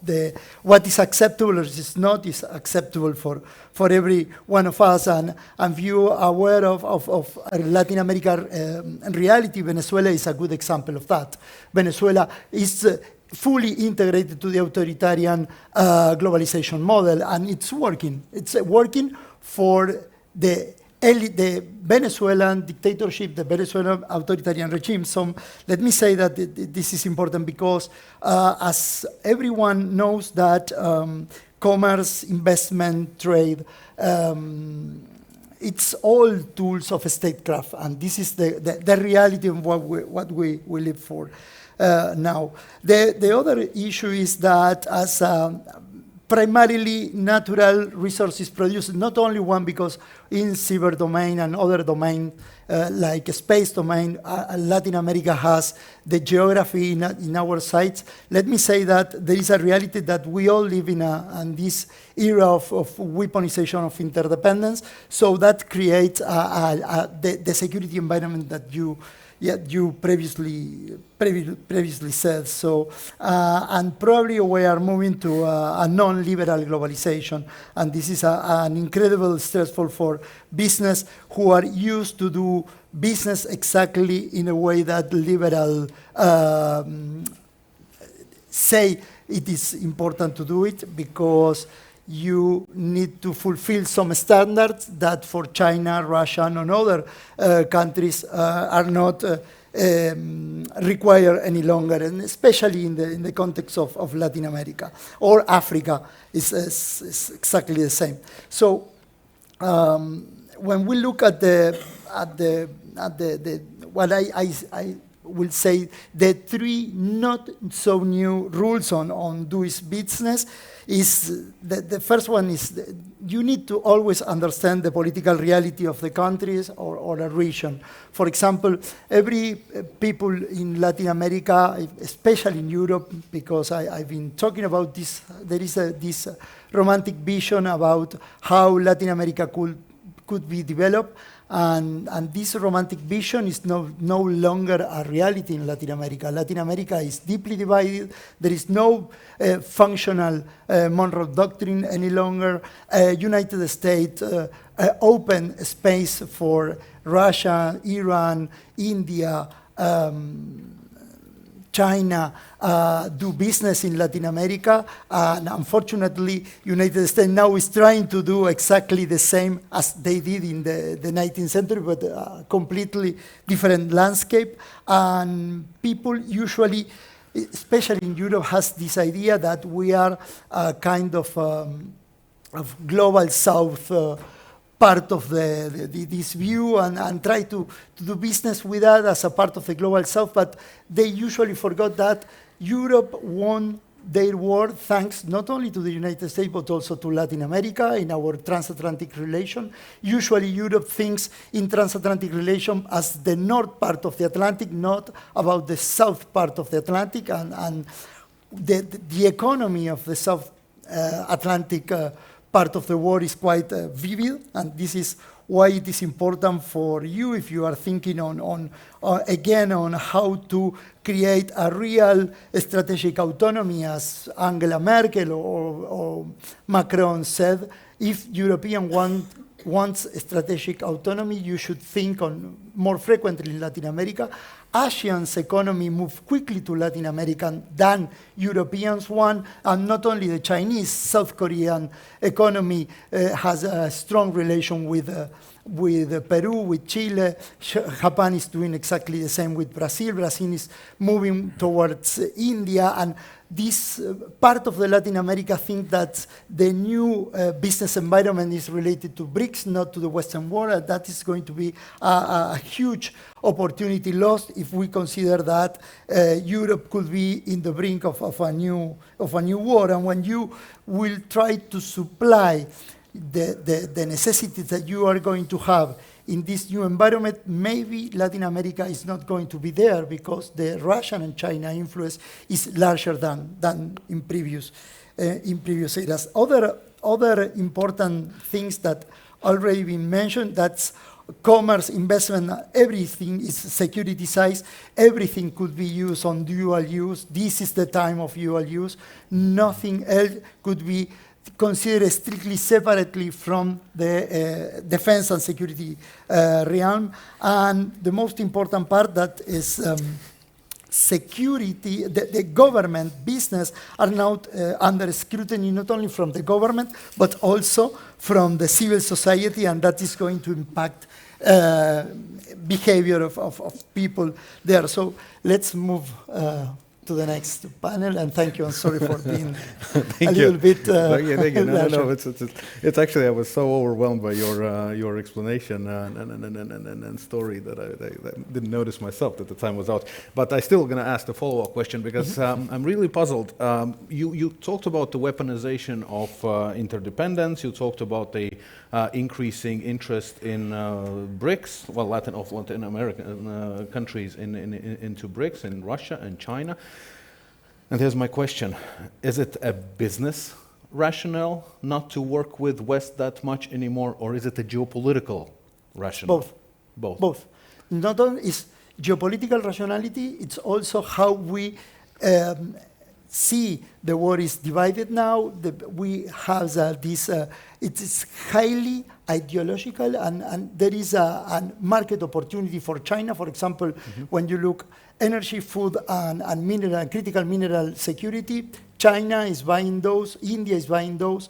what is acceptable or is not is acceptable for every one of us, and view aware of Latin America reality. Venezuela is a good example of that. Venezuela is fully integrated to the authoritarian globalization model, and it's working. It's working for the Venezuelan dictatorship, the Venezuelan authoritarian regime. So let me say that this is important because as everyone knows that commerce, investment, trade, it's all tools of statecraft, and this is the reality of what we live for. Now, the other issue is that as primarily natural resources produced, not only one, because in cyber domain and other domain like space domain, Latin America has the geography in our sites. Let me say that there is a reality that we all live in this era of weaponization of interdependence. So that creates the security environment that you previously said. So, and probably we are moving to a non-liberal globalization, and this is an incredible stressful for business who are used to do business exactly in a way that liberal say it is important to do it, because you need to fulfill some standards that for China, Russia, and other countries are not required any longer, and especially in the context of Latin America or Africa is exactly the same. So when we look at what I will say, the three not so new rules on doing business is the first one is you need to always understand the political reality of the countries or a region. For example, every people in Latin America, especially in Europe, because I've been talking about this, there is this romantic vision about how Latin America could be developed, And this romantic vision is no longer a reality in Latin America. Latin America is deeply divided. There is no functional Monroe Doctrine any longer. United States open space for Russia, Iran, India, China do business in Latin America, and unfortunately, United States now is trying to do exactly the same as they did in the 19th century, but a completely different landscape. And people usually, especially in Europe, has this idea that we are a kind of global South part of this view and try to do business with that as a part of the global South, but they usually forgot that Europe won their war thanks not only to the United States but also to Latin America in our transatlantic relation. Usually Europe thinks in transatlantic relation as the north part of the Atlantic, not about the south part of the Atlantic, and the economy of the South Atlantic part of the world is quite vivid, and this is why it is important for you if you are thinking again on how to create a real strategic autonomy, as Angela Merkel or Macron said. If European wants strategic autonomy, you should think on more frequently in Latin America. Asian's economy moved quickly to Latin America than Europeans want, and not only the Chinese, South Korean economy has a strong relation with Peru, with Chile. Japan is doing exactly the same with Brazil. Brazil is moving towards India, and this part of the Latin America think that the new business environment is related to BRICS, not to the Western world. That is going to be a huge opportunity lost if we consider that Europe could be in the brink of a new war. And when you will try to supply the necessities that you are going to have in this new environment, maybe Latin America is not going to be there because the Russian and China influence is larger than in previous eras. Other important things that already been mentioned, that's commerce, investment, everything is securitized. Everything could be used on dual use. This is the time of dual use. Nothing else could be considered strictly separately from the defense and security realm. And the most important part that is security, the government, business are now under scrutiny, not only from the government, but also from the civil society, and that is going to impact behavior of people there. So let's move to the next panel, and thank you. I'm sorry for being a little bit. Thank you. No, it's actually, I was so overwhelmed by your explanation and story that I didn't notice myself that the time was out. But I still going to ask the follow-up question because I'm really puzzled. You talked about the weaponization of interdependence. You talked about the increasing interest in BRICS, well, Latin American countries into BRICS, in Russia and China. And here's my question. Is it a business rationale not to work with West that much anymore, or is it a geopolitical rationale? Both. Not only is geopolitical rationality, it's also how we see the world is divided now. We have this, it is highly ideological, and there is a market opportunity for China. For example, when you look energy, food, and mineral, and critical mineral security, China is buying those, India is buying those.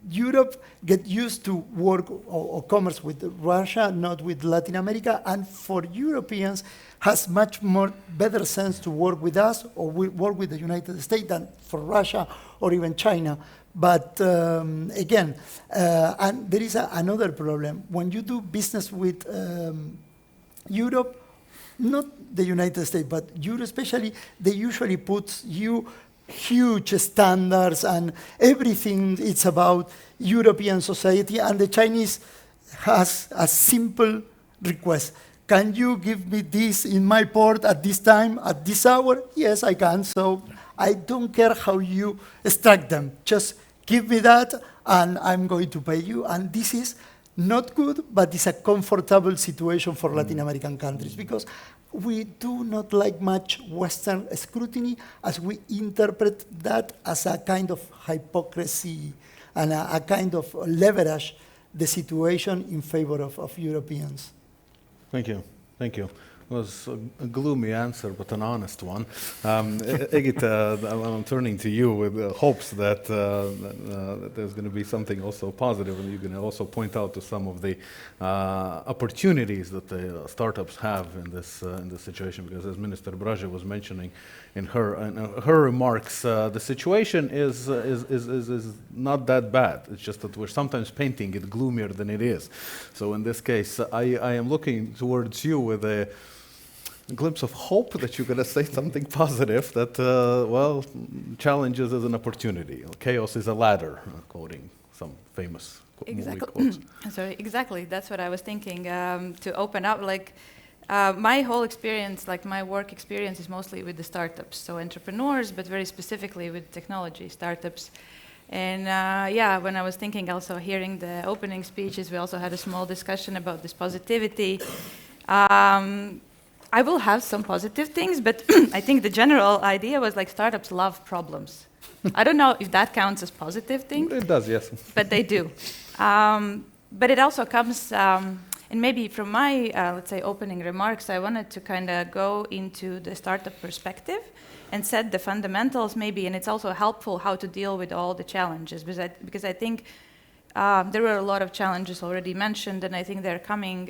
Europe get used to work or commerce with Russia, not with Latin America, and for Europeans has much more better sense to work with us or work with the United States than for Russia or even China. But again, and there is another problem. When you do business with Europe, not the United States, but Europe especially, they usually put you huge standards and everything. It's about European society, and the Chinese has a simple request. Can you give me this in my port at this time, at this hour? Yes, I can. So I don't care how you extract them. Just give me that, and I'm going to pay you. And this is not good, but it's a comfortable situation for Latin American countries because we do not like much Western scrutiny as we interpret that as a kind of hypocrisy and a kind of leverage the situation in favor of Europeans. Thank you. Thank you. It was a gloomy answer, but an honest one. Egit, I'm turning to you with hopes that there's going to be something also positive, and you're going to also point out to some of the opportunities that the startups have in this situation. Because as Minister Braže was mentioning in her remarks, the situation is not that bad. It's just that we're sometimes painting it gloomier than it is. So in this case, I am looking towards you with a glimpse of hope that you're going to say something positive, that, well, challenges is an opportunity. Chaos is a ladder, quoting some famous movie quotes. Sorry, exactly. That's what I was thinking. To open up, like, my whole experience, like my work experience is mostly with the startups, so entrepreneurs, but very specifically with technology startups. And yeah, when I was thinking, also hearing the opening speeches, we also had a small discussion about this positivity. I will have some positive things, but I think the general idea was like startups love problems. I don't know if that counts as positive thing. It does, yes. But they do. But it also comes, and maybe from my, let's say, opening remarks, I wanted to kind of go into the startup perspective and set the fundamentals maybe, and it's also helpful how to deal with all the challenges, because I think there were a lot of challenges already mentioned, and I think they're coming,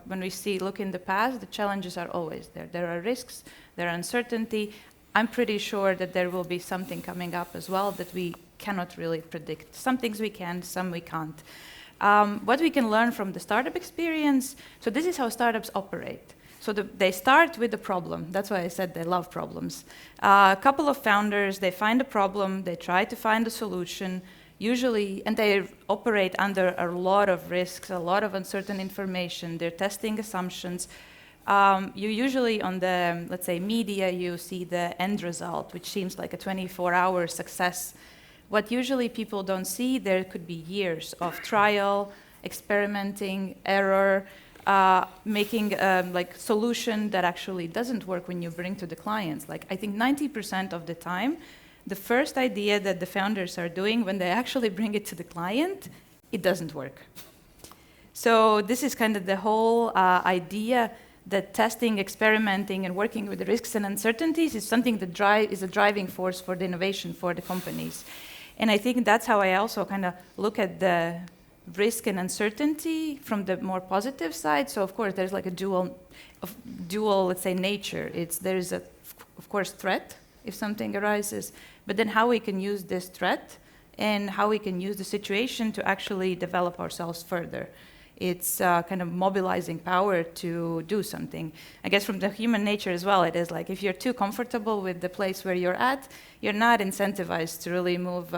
when we look in the past, the challenges are always there. There are risks, there are uncertainty. I'm pretty sure that there will be something coming up as well that we cannot really predict. Some things we can, some we can't. What we can learn from the startup experience, so this is how startups operate. So they start with the problem. That's why I said they love problems. A couple of founders, they find a problem, they try to find a solution, usually, and they operate under a lot of risks, a lot of uncertain information. They're testing assumptions. You usually on the, let's say, media, you see the end result, which seems like a 24-hour success. What usually people don't see, there could be years of trial, experimenting, error, making like solution that actually doesn't work when you bring to the clients. Like I think 90% of the time, the first idea that the founders are doing when they actually bring it to the client, it doesn't work. So this is kind of the whole idea that testing, experimenting, and working with the risks and uncertainties is something that is a driving force for the innovation for the companies. And I think that's how I also kind of look at the risk and uncertainty from the more positive side. So of course, there's like a dual, let's say, nature. There's a, of course, threat if something arises, but then how we can use this threat and how we can use the situation to actually develop ourselves further. It's kind of mobilizing power to do something. I guess from the human nature as well, it is like if you're too comfortable with the place where you're at, you're not incentivized to really move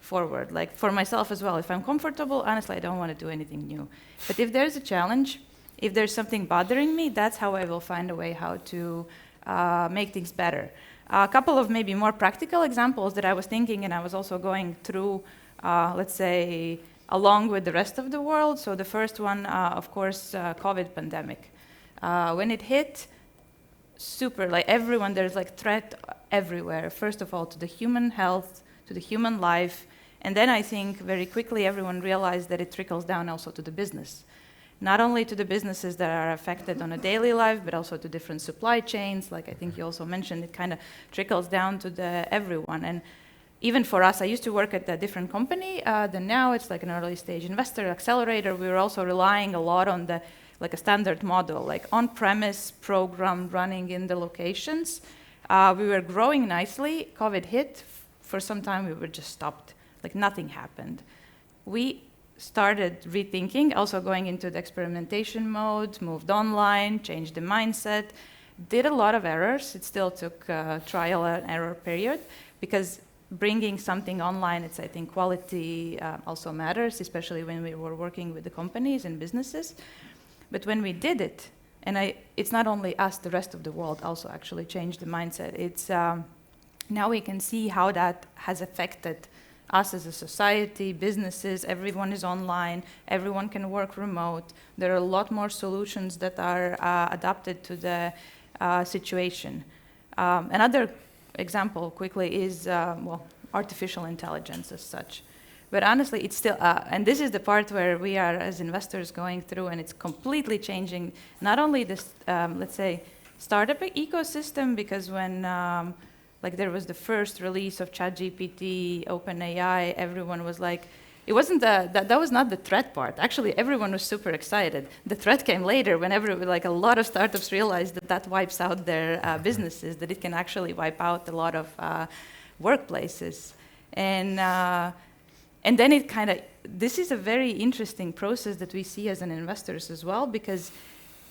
forward. Like for myself as well, if I'm comfortable, honestly, I don't want to do anything new. But if there's a challenge, if there's something bothering me, that's how I will find a way how to make things better. A couple of maybe more practical examples that I was thinking, and I was also going through, let's say, along with the rest of the world. So the first one, of course, COVID pandemic. When it hit, like everyone, there's like threat everywhere. First of all, to the human health, to the human life. And then I think very quickly everyone realized that it trickles down also to the business. Not only to the businesses that are affected on a daily life, but also to different supply chains. Like I think you also mentioned, it kind of trickles down to everyone. And even for us, I used to work at a different company, then now it's like an early stage investor accelerator. We were also relying a lot on like a standard model, like on-premise program running in the locations. We were growing nicely. COVID hit. For some time, we were just stopped. Like nothing happened. We started rethinking, also going into the experimentation mode, moved online, changed the mindset, did a lot of errors. It still took a trial and error period because bringing something online, I think quality also matters, especially when we were working with the companies and businesses. But when we did it, and it's not only us, the rest of the world also actually changed the mindset. It's now we can see how that has affected us as a society, businesses, everyone is online, everyone can work remote. There are a lot more solutions that are adapted to the situation. Another example quickly is, artificial intelligence as such. But honestly, it's still, and this is the part where we are as investors going through, and it's completely changing not only this, let's say, startup ecosystem, because when like there was the first release of ChatGPT, OpenAI, everyone was like, it wasn't that was not the threat part. Actually, everyone was super excited. The threat came later when like a lot of startups realized that wipes out their businesses, that it can actually wipe out a lot of workplaces. And then it kind of, this is a very interesting process that we see as an investors as well, because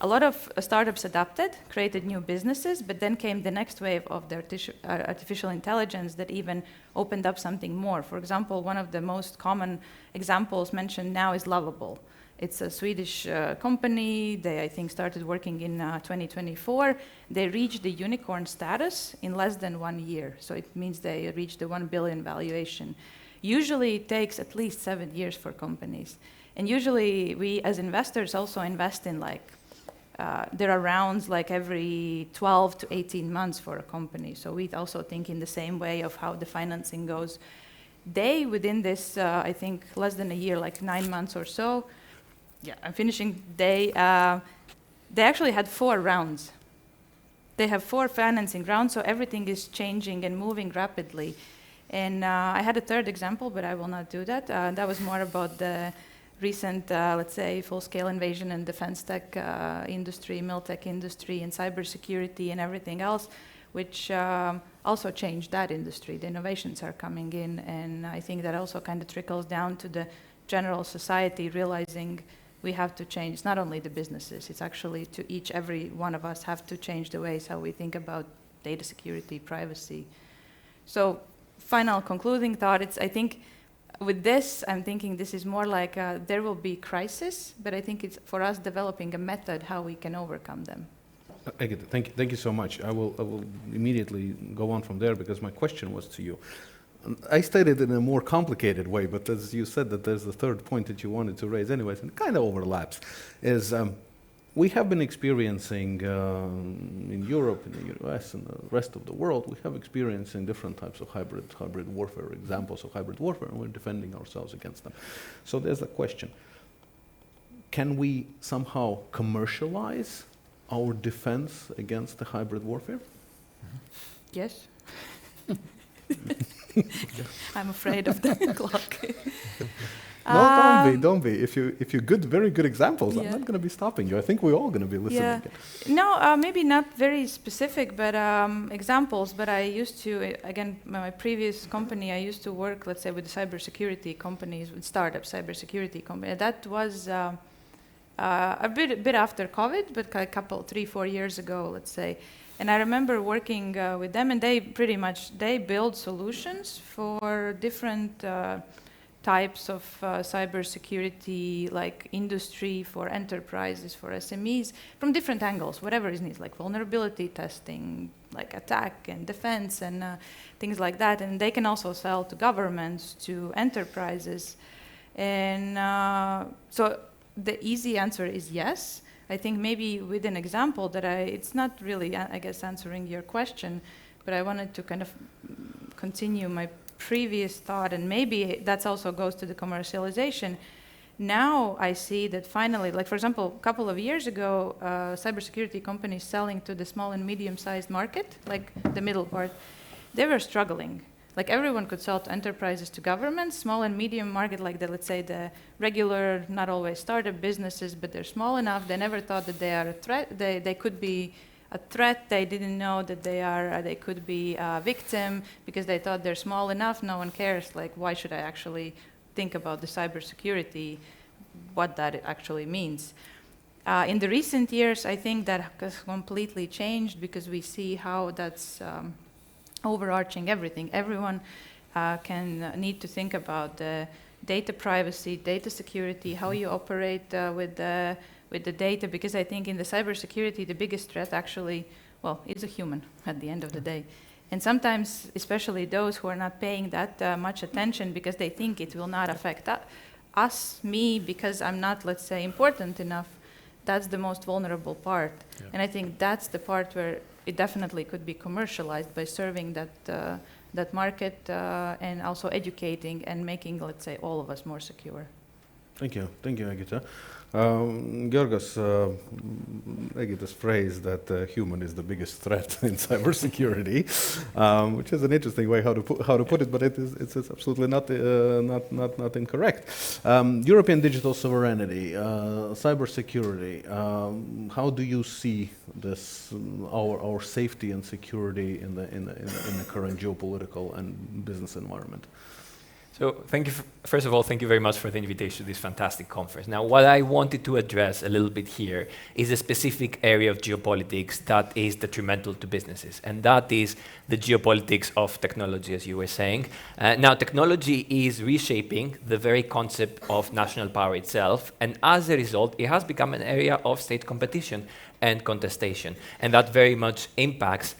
a lot of startups adapted, created new businesses, but then came the next wave of the artificial intelligence that even opened up something more. For example, one of the most common examples mentioned now is Lovable. It's a Swedish company. They, I think, started working in 2024. They reached the unicorn status in less than 1 year. So it means they reached the 1 billion valuation. Usually it takes at least 7 years for companies. And usually we as investors also invest in like, there are rounds like every 12 to 18 months for a company. So we also think in the same way of how the financing goes. They, within this, I think less than a year, like 9 months or so, yeah, I'm finishing, they actually had 4 rounds. They have 4 financing rounds, so everything is changing and moving rapidly. And I had a third example, but I will not do that. That was more about the recent, let's say, full-scale invasion in defense tech industry, mil-tech industry, and cybersecurity and everything else, which also changed that industry. The innovations are coming in, and I think that also kind of trickles down to the general society realizing we have to change not only the businesses, it's actually to every one of us have to change the ways how we think about data security, privacy. So final concluding thought, I think with this, I'm thinking this is more like there will be crisis, but I think it's for us developing a method how we can overcome them. I get it. Thank you so much. I will immediately go on from there because my question was to you. I stated it in a more complicated way, but as you said that there's the third point that you wanted to raise anyways, and it kind of overlaps, is we have been experiencing in Europe, in the US, and the rest of the world, we have experiencing different types of hybrid warfare, examples of hybrid warfare, and we're defending ourselves against them. So there's a question. Can we somehow commercialize our defense against the hybrid warfare? Yes. I'm afraid of the clock. No, don't be. If you very good examples, I'm not going to be stopping you. I think we're all going to be listening. Yeah. No, maybe not very specific, but examples. But I used to, again, my previous company, I used to work, let's say, with cybersecurity companies, with startup cybersecurity companies. That was a bit after COVID, but a couple, 3-4 years ago, let's say. And I remember working with them, and they build solutions for different types of cybersecurity, like industry, for enterprises, for SMEs, from different angles, whatever is needed, like vulnerability testing, like attack and defense and things like that. And they can also sell to governments, to enterprises. And so the easy answer is yes. I think maybe with an example that it's not really, I guess, answering your question, but I wanted to kind of continue my previous thought, and maybe that also goes to the commercialization. Now I see that finally, like for example, a couple of years ago, cybersecurity companies selling to the small and medium-sized market, like the middle part, they were struggling. Like everyone could sell to enterprises, to governments, small and medium market, like let's say the regular, not always startup businesses, but they're small enough. They never thought that they are a threat. They could be a threat. They didn't know that they could be a victim because they thought they're small enough. No one cares. Like, why should I actually think about the cybersecurity, what that actually means? In the recent years, I think that has completely changed because we see how that's overarching everything. Everyone can need to think about the data privacy, data security, how you operate with the data, because I think in the cybersecurity, the biggest threat actually, well, is a human at the end of the day. And sometimes, especially those who are not paying that much attention because they think it will not affect us, me, because I'm not, let's say, important enough, that's the most vulnerable part. Yeah. And I think that's the part where it definitely could be commercialized by serving that market and also educating and making, let's say, all of us more secure. Thank you, Agita. Georgas, Agita's phrase that human is the biggest threat in cybersecurity, which is an interesting way how to put it, but it's absolutely not incorrect. European digital sovereignty, cybersecurity. How do you see this our safety and security in the current geopolitical and business environment? So thank you, first of all, thank you very much for the invitation to this fantastic conference. Now, what I wanted to address a little bit here is a specific area of geopolitics that is detrimental to businesses, and that is the geopolitics of technology, as you were saying. Now, technology is reshaping the very concept of national power itself, and as a result, it has become an area of state competition and contestation, and that very much impacts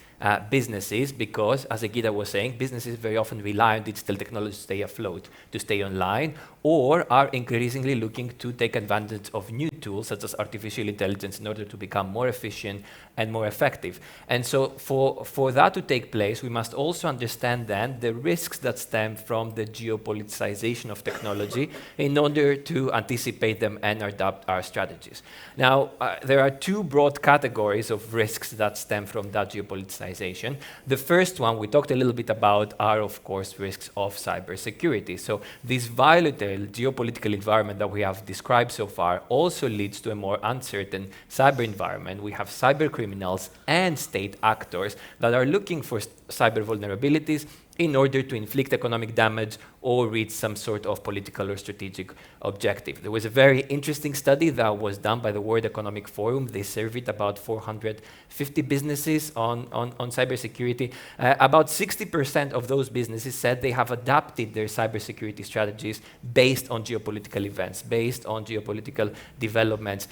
businesses because, as Agita was saying, businesses very often rely on digital technology to stay afloat, to stay online, or are increasingly looking to take advantage of new tools such as artificial intelligence in order to become more efficient and more effective. And so for that to take place, we must also understand then the risks that stem from the geopoliticization of technology in order to anticipate them and adapt our strategies. Now, there are two broad categories of risks that stem from that geopoliticization. The first one we talked a little bit about are, of course, risks of cybersecurity. So this volatile geopolitical environment that we have described so far also leads to a more uncertain cyber environment. We have cyber criminals and state actors that are looking for cyber vulnerabilities in order to inflict economic damage or reach some sort of political or strategic objective. There was a very interesting study that was done by the World Economic Forum. They surveyed about 450 businesses on cybersecurity. About 60% of those businesses said they have adapted their cybersecurity strategies based on geopolitical events, based on geopolitical developments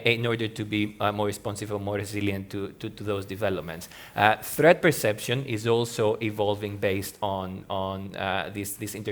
in order to be more responsive or more resilient to those developments. Threat perception is also evolving based on this intersection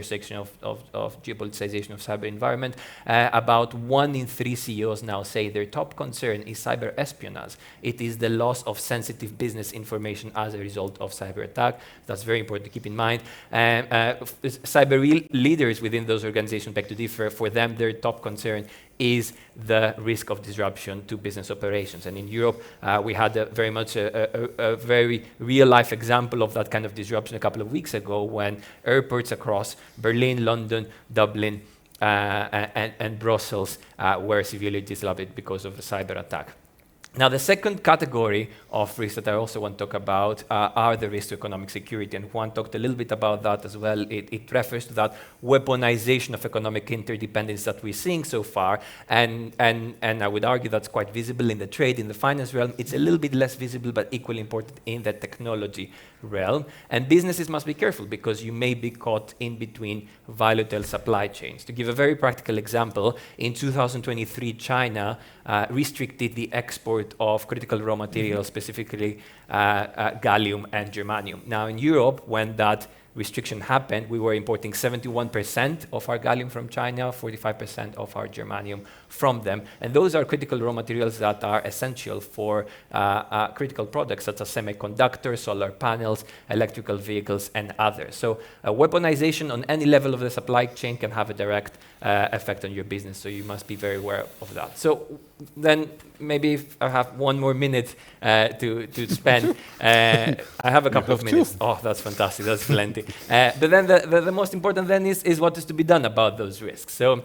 of geopoliticization of cyber environment. About 1 in 3 CEOs now say their top concern is cyber espionage. It is the loss of sensitive business information as a result of cyber attack. That's very important to keep in mind. Cyber leaders within those organizations beg to differ. For them, their top concern is the risk of disruption to business operations. And in Europe, we had a very real-life example of that kind of disruption a couple of weeks ago when airports across Berlin, London, Dublin, and Brussels were severely disrupted because of a cyber attack. Now, the second category of risks that I also want to talk about are the risks to economic security, and Juan talked a little bit about that as well. It refers to that weaponization of economic interdependence that we're seeing so far, and I would argue that's quite visible in the trade, in the finance realm. It's a little bit less visible, but equally important in the technology realm. And businesses must be careful because you may be caught in between volatile supply chains. To give a very practical example, in 2023, China restricted the export of critical raw materials, specifically gallium and germanium. Now, in Europe, when that restriction happened, we were importing 71% of our gallium from China, 45% of our germanium from them. And those are critical raw materials that are essential for critical products such as semiconductors, solar panels, electrical vehicles, and others. So weaponization on any level of the supply chain can have a direct effect on your business, so you must be very aware of that. So then maybe if I have 1 more minute to spend, I have a couple of minutes. Oh, that's fantastic, that's plenty. But then the most important then is what is to be done about those risks. So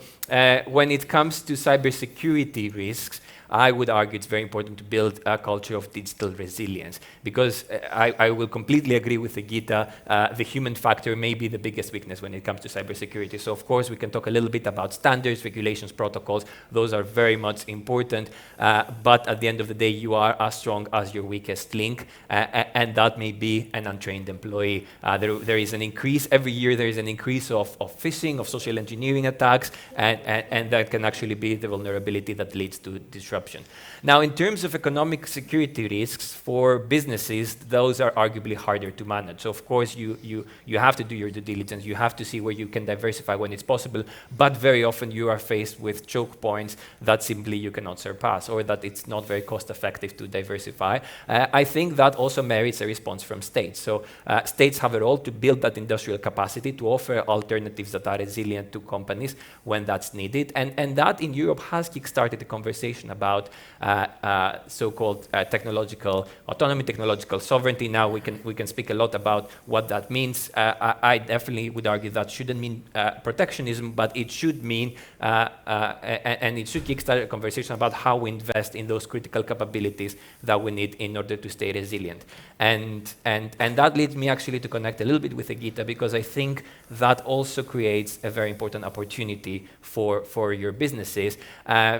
when it comes to cybersecurity risks, I would argue it's very important to build a culture of digital resilience because I will completely agree with Agita. The human factor may be the biggest weakness when it comes to cybersecurity. So of course we can talk a little bit about standards, regulations, protocols. Those are very much important. But at the end of the day, you are as strong as your weakest link, and that may be an untrained employee. There is an increase every year. There is an increase of phishing, of social engineering attacks, and that can actually be the vulnerability that leads to disruption disruption. Now, in terms of economic security risks for businesses, those are arguably harder to manage. So, of course, you have to do your due diligence. You have to see where you can diversify when it's possible. But very often you are faced with choke points that simply you cannot surpass, or that it's not very cost effective to diversify. I think that also merits a response from states. So states have a role to build that industrial capacity, to offer alternatives that are resilient to companies when that's needed. And that in Europe has kickstarted a conversation about so-called technological autonomy, technological sovereignty. Now we can speak a lot about what that means. I definitely would argue that shouldn't mean protectionism, but it should mean, and it should kickstart a conversation about how we invest in those critical capabilities that we need in order to stay resilient. And that leads me actually to connect a little bit with Egita, because I think that also creates a very important opportunity for your businesses.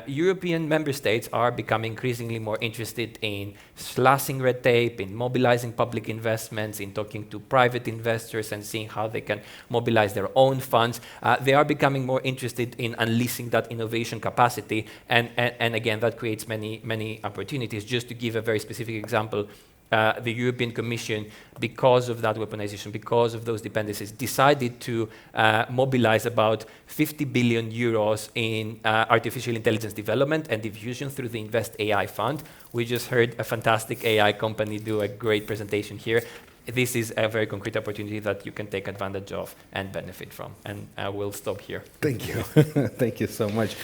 European member states are becoming increasingly more interested in slashing red tape, in mobilizing public investments, in talking to private investors and seeing how they can mobilize their own funds. They are becoming more interested in unleashing that innovation capacity, and again, that creates many opportunities. Just to give a very specific example, the European Commission, because of that weaponization, because of those dependencies, decided to mobilize about 50 billion euros in artificial intelligence development and diffusion through the Invest AI Fund. We just heard a fantastic AI company do a great presentation here. This is a very concrete opportunity that you can take advantage of and benefit from. And I will stop here. Thank you. Thank you so much.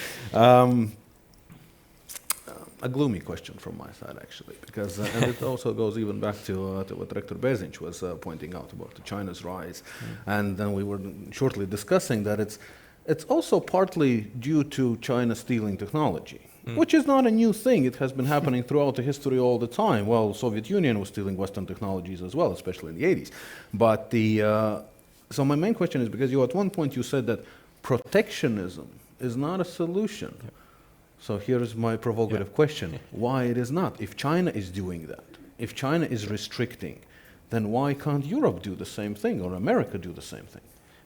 A gloomy question from my side, actually, because and it also goes even back to what Rector Bērziņš was pointing out about China's rise. And then we were shortly discussing that it's also partly due to China stealing technology, which is not a new thing. It has been happening throughout the history all the time. Well, Soviet Union was stealing Western technologies as well, especially in the 80s. But so my main question is, because you at one point you said that protectionism is not a solution. Yeah. So here's my provocative question. Why it is not? If China is doing that, if China is restricting, then why can't Europe do the same thing, or America do the same thing?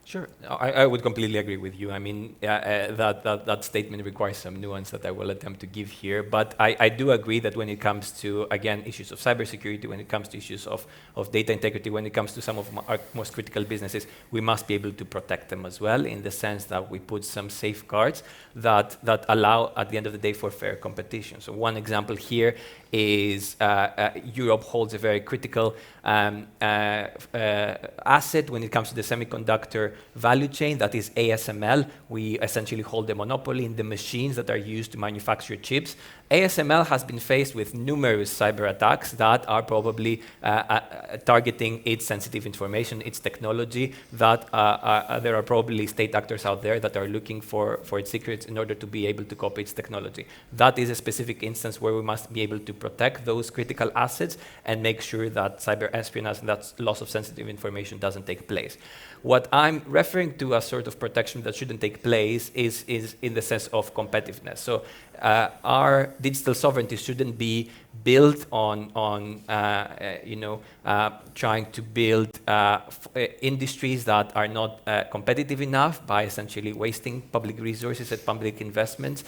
Sure, I would completely agree with you. I mean, that statement requires some nuance that I will attempt to give here. But I do agree that when it comes to, again, issues of cybersecurity, when it comes to issues of data integrity, when it comes to some of our most critical businesses, we must be able to protect them as well, in the sense that we put some safeguards that allow, at the end of the day, for fair competition. So one example here is Europe holds a very critical asset when it comes to the semiconductor value chain, that is ASML. We essentially hold a monopoly in the machines that are used to manufacture chips. ASML has been faced with numerous cyber attacks that are probably targeting its sensitive information, its technology, that there are probably state actors out there that are looking for its secrets in order to be able to copy its technology. That is a specific instance where we must be able to protect those critical assets and make sure that cyber espionage and that loss of sensitive information doesn't take place. What I'm referring to as sort of protection that shouldn't take place is in the sense of competitiveness. So our digital sovereignty shouldn't be built on trying to build industries that are not competitive enough by essentially wasting public resources and public investments,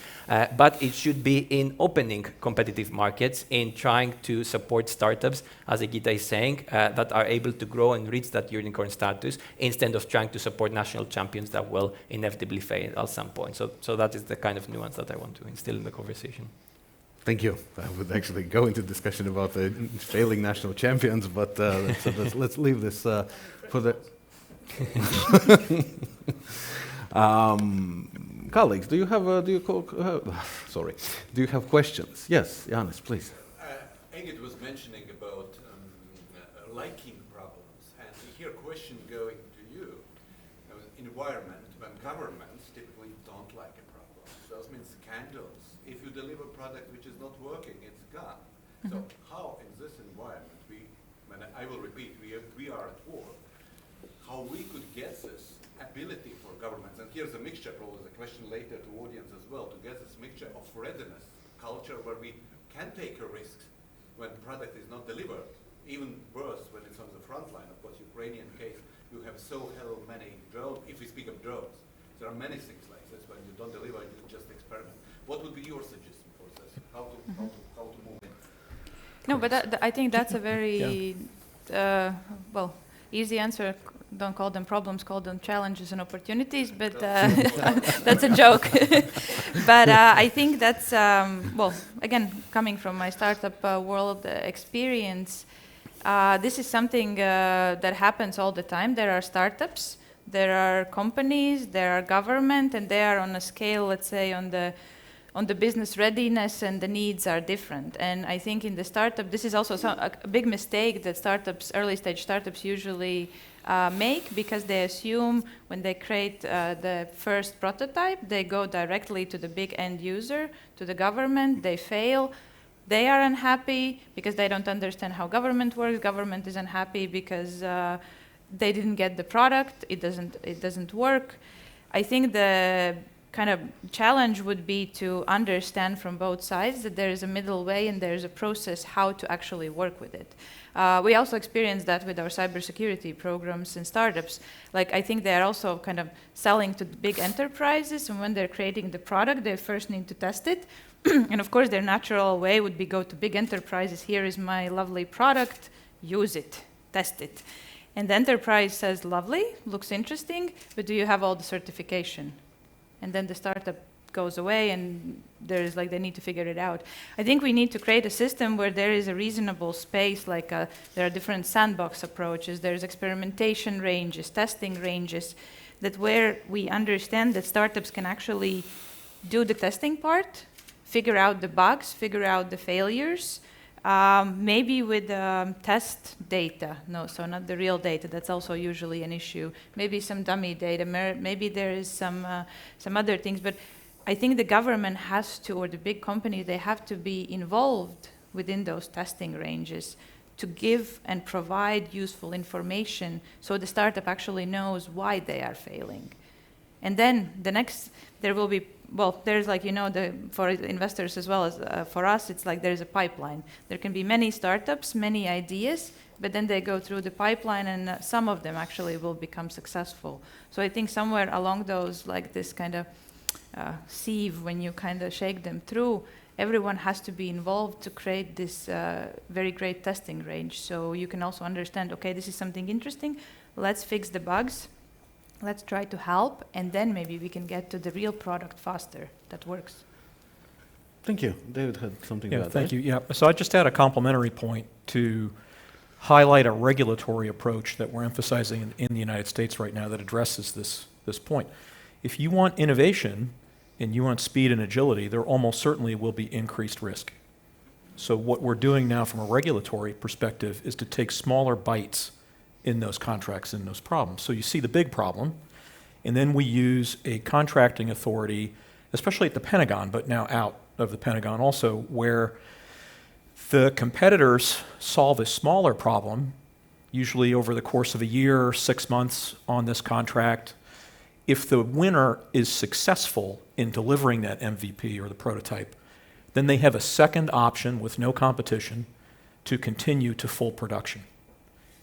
but it should be in opening competitive markets, in trying to support startups, as Egita is saying, that are able to grow and reach that unicorn status, instead of trying to support national champions that will inevitably fail at some point. So that is the kind of nuance that I want to instill in the conversation. Thank you. I would actually go into discussion about the failing national champions, but let's leave this for the colleagues. Do you have questions? Yes, Jānis, please. Anita was mentioning about liking problems, and here question going to you. Environment, when governments typically don't like a problem. Those means scandals. If you deliver a product which is not working, it's gone. So how in this environment, I will repeat, we are at war, how we could get this ability for governments, and here's a mixture, probably the question later to audience as well, to get this mixture of readiness, culture where we can take a risk when product is not delivered. Even worse when it's on the front line. Of course, Ukrainian case, you have so hell many drones. If we speak of drones, there are many things like this. When you don't deliver, you just experiment. What would be your suggestion for this? how to move it. No, but I think that's a very well, easy answer. Don't call them problems, call them challenges and opportunities, but that's a joke. But I think that's, well, again, coming from my startup world experience, this is something that happens all the time. There are startups, there are companies, there are government, and they are on a scale, let's say, on the business readiness, and the needs are different. And I think in the startup, this is also a big mistake that startups, early stage startups usually make, because they assume when they create the first prototype, they go directly to the big end user, to the government, they fail. They are unhappy because they don't understand how government works. Government is unhappy because they didn't get the product. It doesn't work. I think the kind of challenge would be to understand from both sides that there is a middle way and there is a process how to actually work with it. We also experienced that with our cybersecurity programs and startups. Like, I think they are also kind of selling to big enterprises, and when they're creating the product, they first need to test it. And of course, their natural way would be go to big enterprises. Here is my lovely product, use it, test it. And the enterprise says, lovely, looks interesting, but do you have all the certification? And then the startup goes away, and there's like, they need to figure it out. I think we need to create a system where there is a reasonable space, like there are different sandbox approaches, there's experimentation ranges, testing ranges, that where we understand that startups can actually do the testing part, figure out the bugs, figure out the failures, maybe with test data. No, so not the real data. That's also usually an issue. Maybe some dummy data. Maybe there is some other things. But I think the government has to, or the big companies, they have to be involved within those testing ranges to give and provide useful information so the startup actually knows why they are failing. And then the next, there will be, well, there's like, you know, for investors as well as for us, it's like there's a pipeline. There can be many startups, many ideas, but then they go through the pipeline, and some of them actually will become successful. So I think somewhere along those, like this kind of sieve, when you kind of shake them through, everyone has to be involved to create this very great testing range. So you can also understand, okay, this is something interesting, let's fix the bugs, let's try to help, and then maybe we can get to the real product faster that works. Thank you. David had something to add. Thank you. Yeah, so I just had a complementary point to highlight a regulatory approach that we're emphasizing in the United States right now that addresses this point. If you want innovation and you want speed and agility, there almost certainly will be increased risk. So what we're doing now from a regulatory perspective is to take smaller bites in those contracts, in those problems. So you see the big problem, and then we use a contracting authority, especially at the Pentagon, but now out of the Pentagon also, where the competitors solve a smaller problem, usually over the course of a year, 6 months on this contract. If the winner is successful in delivering that MVP or the prototype, then they have a second option with no competition to continue to full production.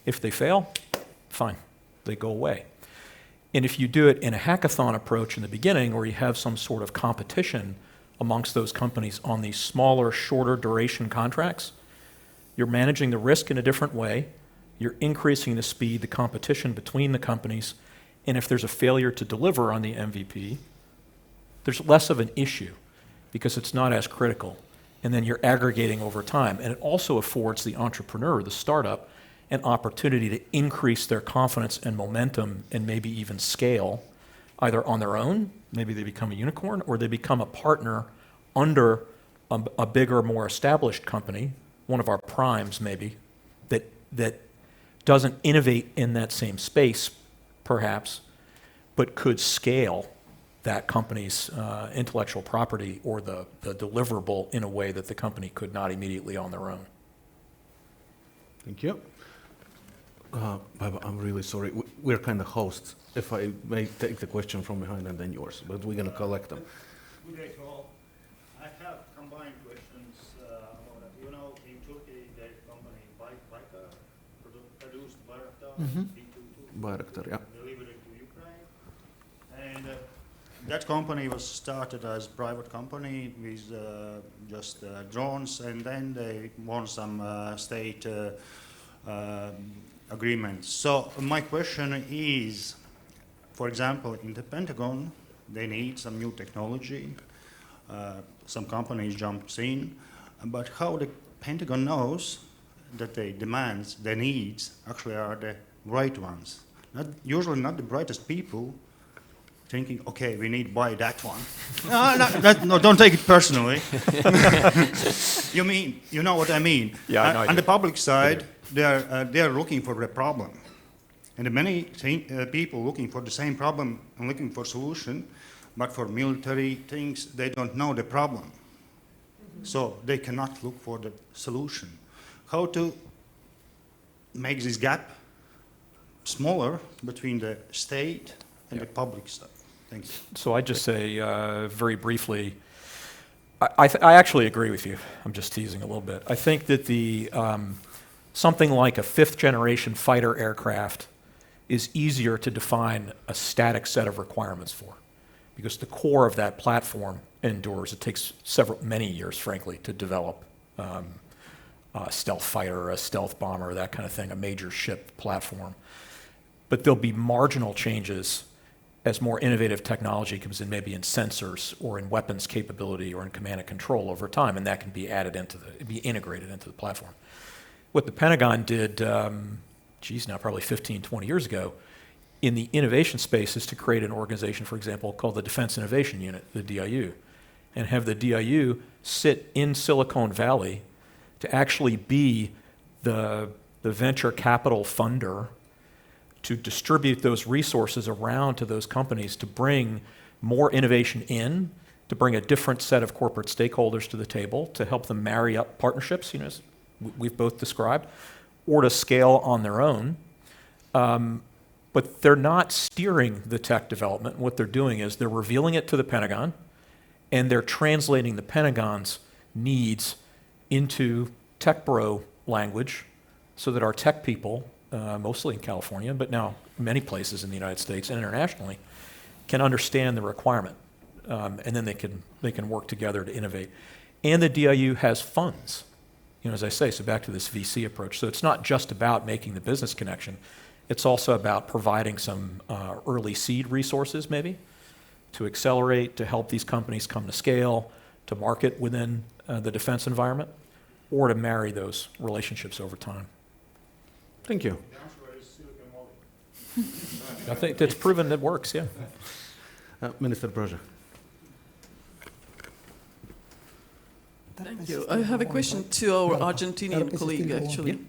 If they fail, fine, they go away. And if you do it in a hackathon approach in the beginning, or you have some sort of competition amongst those companies on these smaller, shorter duration contracts, you're managing the risk in a different way, you're increasing the speed, the competition between the companies, and if there's a failure to deliver on the MVP, there's less of an issue because it's not as critical. And then you're aggregating over time. And it also affords the entrepreneur, the startup, an opportunity to increase their confidence and momentum and maybe even scale, either on their own, maybe they become a unicorn, or they become a partner under a bigger, more established company, one of our primes maybe, that doesn't innovate in that same space, perhaps, but could scale that company's intellectual property or the deliverable in a way that the company could not immediately on their own. Thank you. Baiba, I'm really sorry. We're kind of hosts. If I may take the question from behind and then yours, but we're going to collect them. Good day to all. I have combined questions. You know, in Turkey, the company Baiba produced Bayraktar, B-22, Bayraktar, yeah. delivered it to Ukraine. And that company was started as private company with just drones, and then they won some state agreements. So my question is, for example, in the Pentagon, they need some new technology. Some companies jumps in, but how the Pentagon knows that their demands, their needs, actually are the right ones? Usually not the brightest people thinking, okay, we need to buy that one. No, don't take it personally. You know what I mean? Yeah, I know I on do. the public side, they are looking for the problem. And many people looking for the same problem and looking for solution, but for military things, they don't know the problem. So they cannot look for the solution. How to make this gap smaller between the state and the public side? Thanks. So I just say very briefly, I actually agree with you. I'm just teasing a little bit. I think that the something like a fifth-generation fighter aircraft is easier to define a static set of requirements for, because the core of that platform endures. It takes many years, frankly, to develop a stealth fighter, a stealth bomber, that kind of thing, a major ship platform. But there'll be marginal changes as more innovative technology comes in, maybe in sensors or in weapons capability or in command and control over time, and that can be be integrated into the platform. What the Pentagon did, now probably 15, 20 years ago, in the innovation space is to create an organization, for example, called the Defense Innovation Unit, the DIU, and have the DIU sit in Silicon Valley to actually be the venture capital funder to distribute those resources around to those companies to bring more innovation in, to bring a different set of corporate stakeholders to the table, to help them marry up partnerships, as we've both described, or to scale on their own. But they're not steering the tech development. What they're doing is they're revealing it to the Pentagon, and they're translating the Pentagon's needs into tech bro language so that our tech people, mostly in California, but now many places in the United States and internationally, can understand the requirement, and then they can work together to innovate. And the DIU has funds, as I say, so back to this VC approach. So it's not just about making the business connection, it's also about providing some early seed resources maybe to accelerate, to help these companies come to scale, to market within the defense environment, or to marry those relationships over time. Thank you. The answer is Silicon Valley. I think it's proven it works, yeah. Minister Braže. Thank you. I have a question to our Argentinian colleague, actually.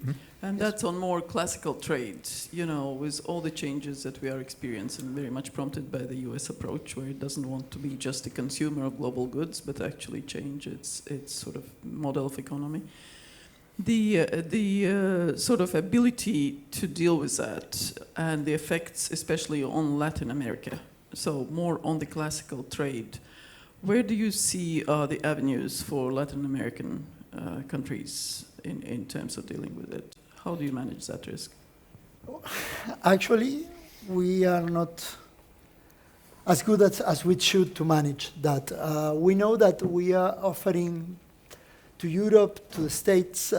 And that's on more classical trade, with all the changes that we are experiencing, very much prompted by the US approach, where it doesn't want to be just a consumer of global goods, but actually change its sort of model of economy. The sort of ability to deal with that and the effects, especially on Latin America, so more on the classical trade, where do you see the avenues for Latin American countries in terms of dealing with it? How do you manage that risk? Actually, we are not as good as we should to manage that. We know that we are offering to Europe, to the States,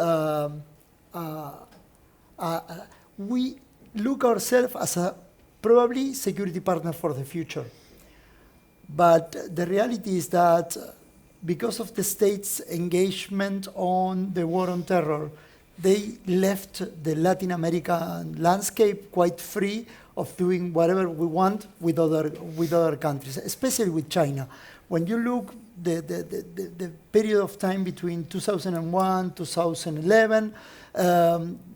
we look ourselves as a probably security partner for the future. But the reality is that because of the States' engagement on the war on terror, they left the Latin American landscape quite free of doing whatever we want with other countries, especially with China. When you look the period of time between 2001, 2011,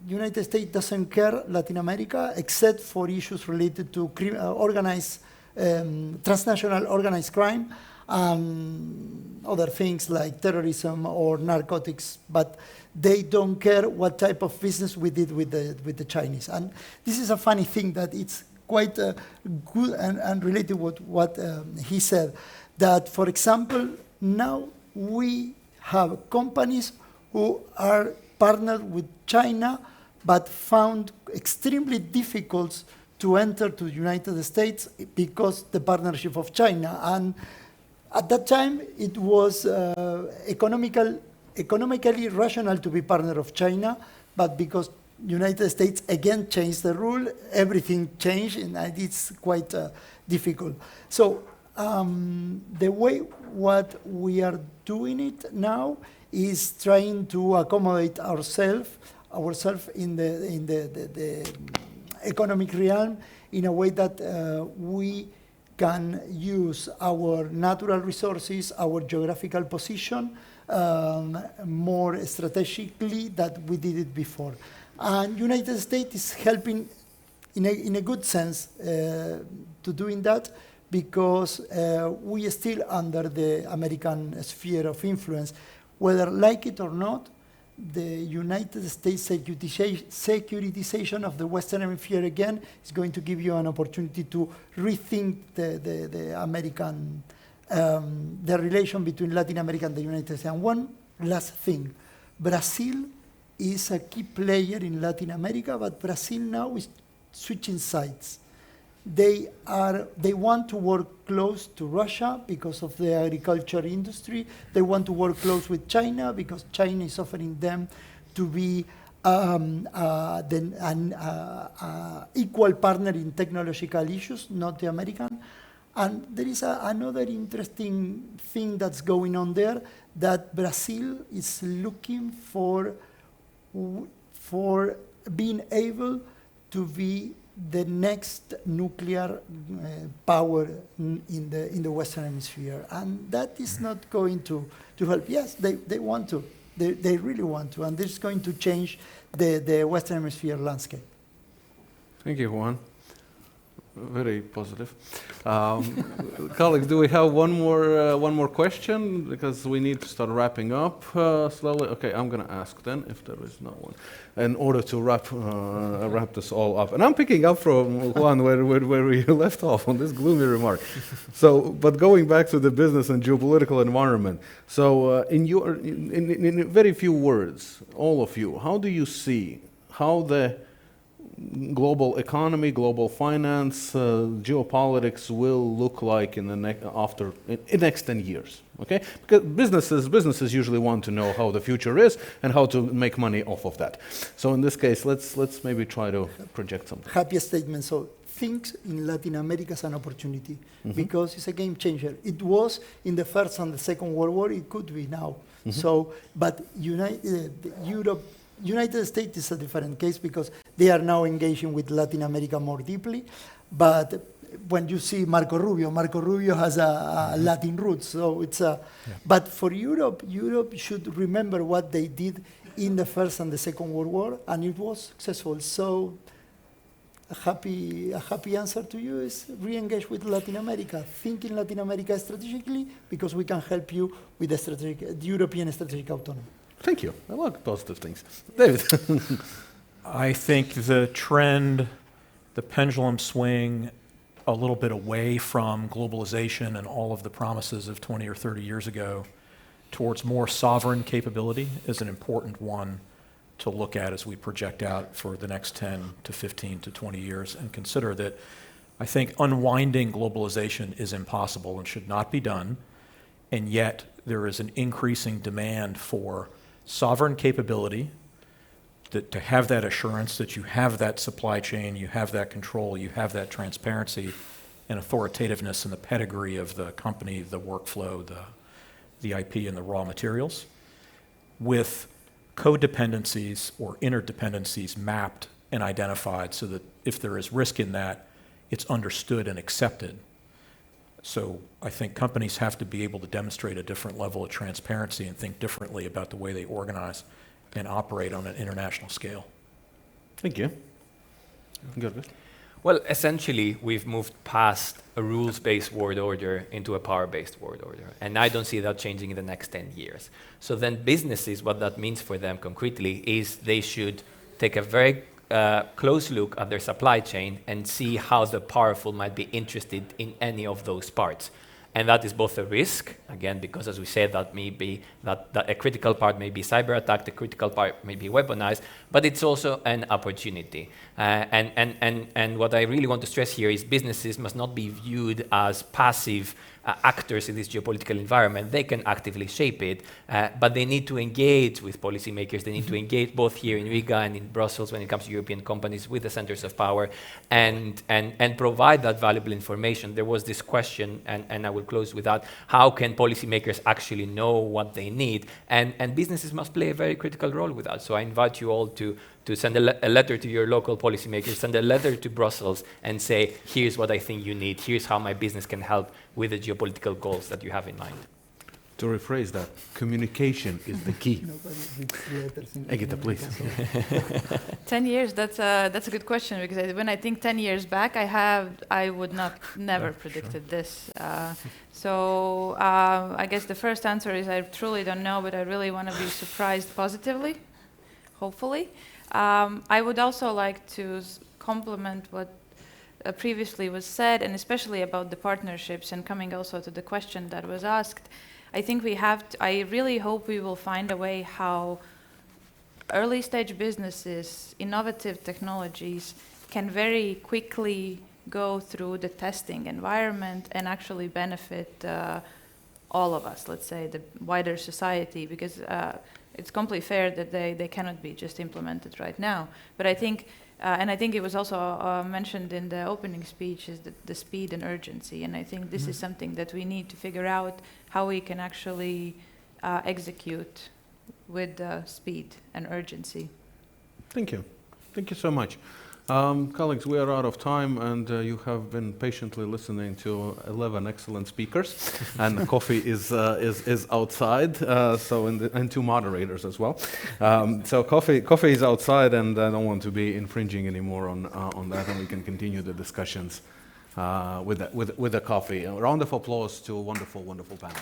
United States doesn't care Latin America except for issues related to transnational organized crime, other things like terrorism or narcotics, but they don't care what type of business we did with the Chinese. And this is a funny thing that it's quite good and related with what he said, that, for example, now we have companies who are partnered with China but found extremely difficult to enter to the United States because the partnership of China. And at that time, it was economically rational to be partner of China, but because United States again changed the rule, everything changed, and it's quite difficult. So the way what we are doing it now is trying to accommodate ourselves in the economic realm in a way that we can use our natural resources, our geographical position, more strategically than we did it before. And United States is helping in a good sense to doing that, because we are still under the American sphere of influence. Whether like it or not, the United States securitization of the Western Hemisphere again is going to give you an opportunity to rethink the American, the relation between Latin America and the United States. And one last thing, Brazil is a key player in Latin America, but Brazil now is switching sides. They want to work close to Russia because of the agriculture industry. They want to work close with China because China is offering them to be an equal partner in technological issues, not the American. And there is another interesting thing that's going on there, that Brazil is looking for being able to be the next nuclear power in the Western Hemisphere. And that is not going to help. Yes, they want to. They really want to. And this is going to change the Western Hemisphere landscape. Thank you, Juan. Very positive. Colleagues, do we have one more question? Because we need to start wrapping up slowly. Okay, I'm going to ask then, if there is no one, in order to wrap this all up. And I'm picking up from Juan where we left off on this gloomy remark. So, but going back to the business and geopolitical environment. So, in very few words, all of you, how do you see how the global economy, global finance, geopolitics will look like in the next 10 years? Okay, because businesses usually want to know how the future is and how to make money off of that. So in this case, let's maybe try to project something. Happy statement. So think in Latin America as an opportunity, because it's a game changer. It was in the First and the Second World War. It could be now. So, but United States is a different case because they are now engaging with Latin America more deeply. But when you see Marco Rubio has a Latin roots. So it's a. Yeah. But for Europe should remember what they did in the First and the Second World War, and it was successful. So a happy answer to you is re-engage with Latin America. Think in Latin America strategically, because we can help you with the European strategic autonomy. Thank you. I like positive things. David. I think the trend, the pendulum swing a little bit away from globalization and all of the promises of 20 or 30 years ago towards more sovereign capability is an important one to look at as we project out for the next 10 to 15 to 20 years, and consider that I think unwinding globalization is impossible and should not be done, and yet there is an increasing demand for sovereign capability, to have that assurance that you have that supply chain, you have that control, you have that transparency and authoritativeness in the pedigree of the company, the workflow, the IP and the raw materials, with codependencies or interdependencies mapped and identified so that if there is risk in that, it's understood and accepted. So I think companies have to be able to demonstrate a different level of transparency and think differently about the way they organize and operate on an international scale. Thank you. Good. Well, essentially, we've moved past a rules-based world order into a power-based world order, and I don't see that changing in the next 10 years. So then businesses, what that means for them concretely is they should take a very close look at their supply chain and see how the powerful might be interested in any of those parts. And that is both a risk, again, because as we said, that may be that a critical part may be cyber attacked, the critical part may be weaponized, but it's also an opportunity. And what I really want to stress here is businesses must not be viewed as passive actors in this geopolitical environment. They can actively shape it, but they need to engage with policymakers. They need to engage both here in Riga and in Brussels when it comes to European companies with the centers of power and provide that valuable information. There was this question, and I will close with that, how can policymakers actually know what they need? And businesses must play a very critical role with that. So I invite you all to send a letter to your local policymakers, send a letter to Brussels and say, here's what I think you need, here's how my business can help with the geopolitical goals that you have in mind. To rephrase that, communication is the key. Egita, please. 10 years, that's a good question, because when I think 10 years back, I would never predicted this. So I guess the first answer is I truly don't know, but I really want to be surprised positively, hopefully. I would also like to complement what previously was said, and especially about the partnerships, and coming also to the question that was asked. I think I really hope we will find a way how early stage businesses, innovative technologies can very quickly go through the testing environment and actually benefit all of us, let's say the wider society, because it's completely fair that they cannot be just implemented right now. But I think, and I think it was also mentioned in the opening speech, is the speed and urgency. And I think this is something that we need to figure out how we can actually execute with speed and urgency. Thank you. Thank you so much. Colleagues, we are out of time, and you have been patiently listening to 11 excellent speakers, and the coffee is outside. And two moderators as well. So coffee is outside, and I don't want to be infringing anymore on that, and we can continue the discussions with the coffee. A round of applause to a wonderful, wonderful panel.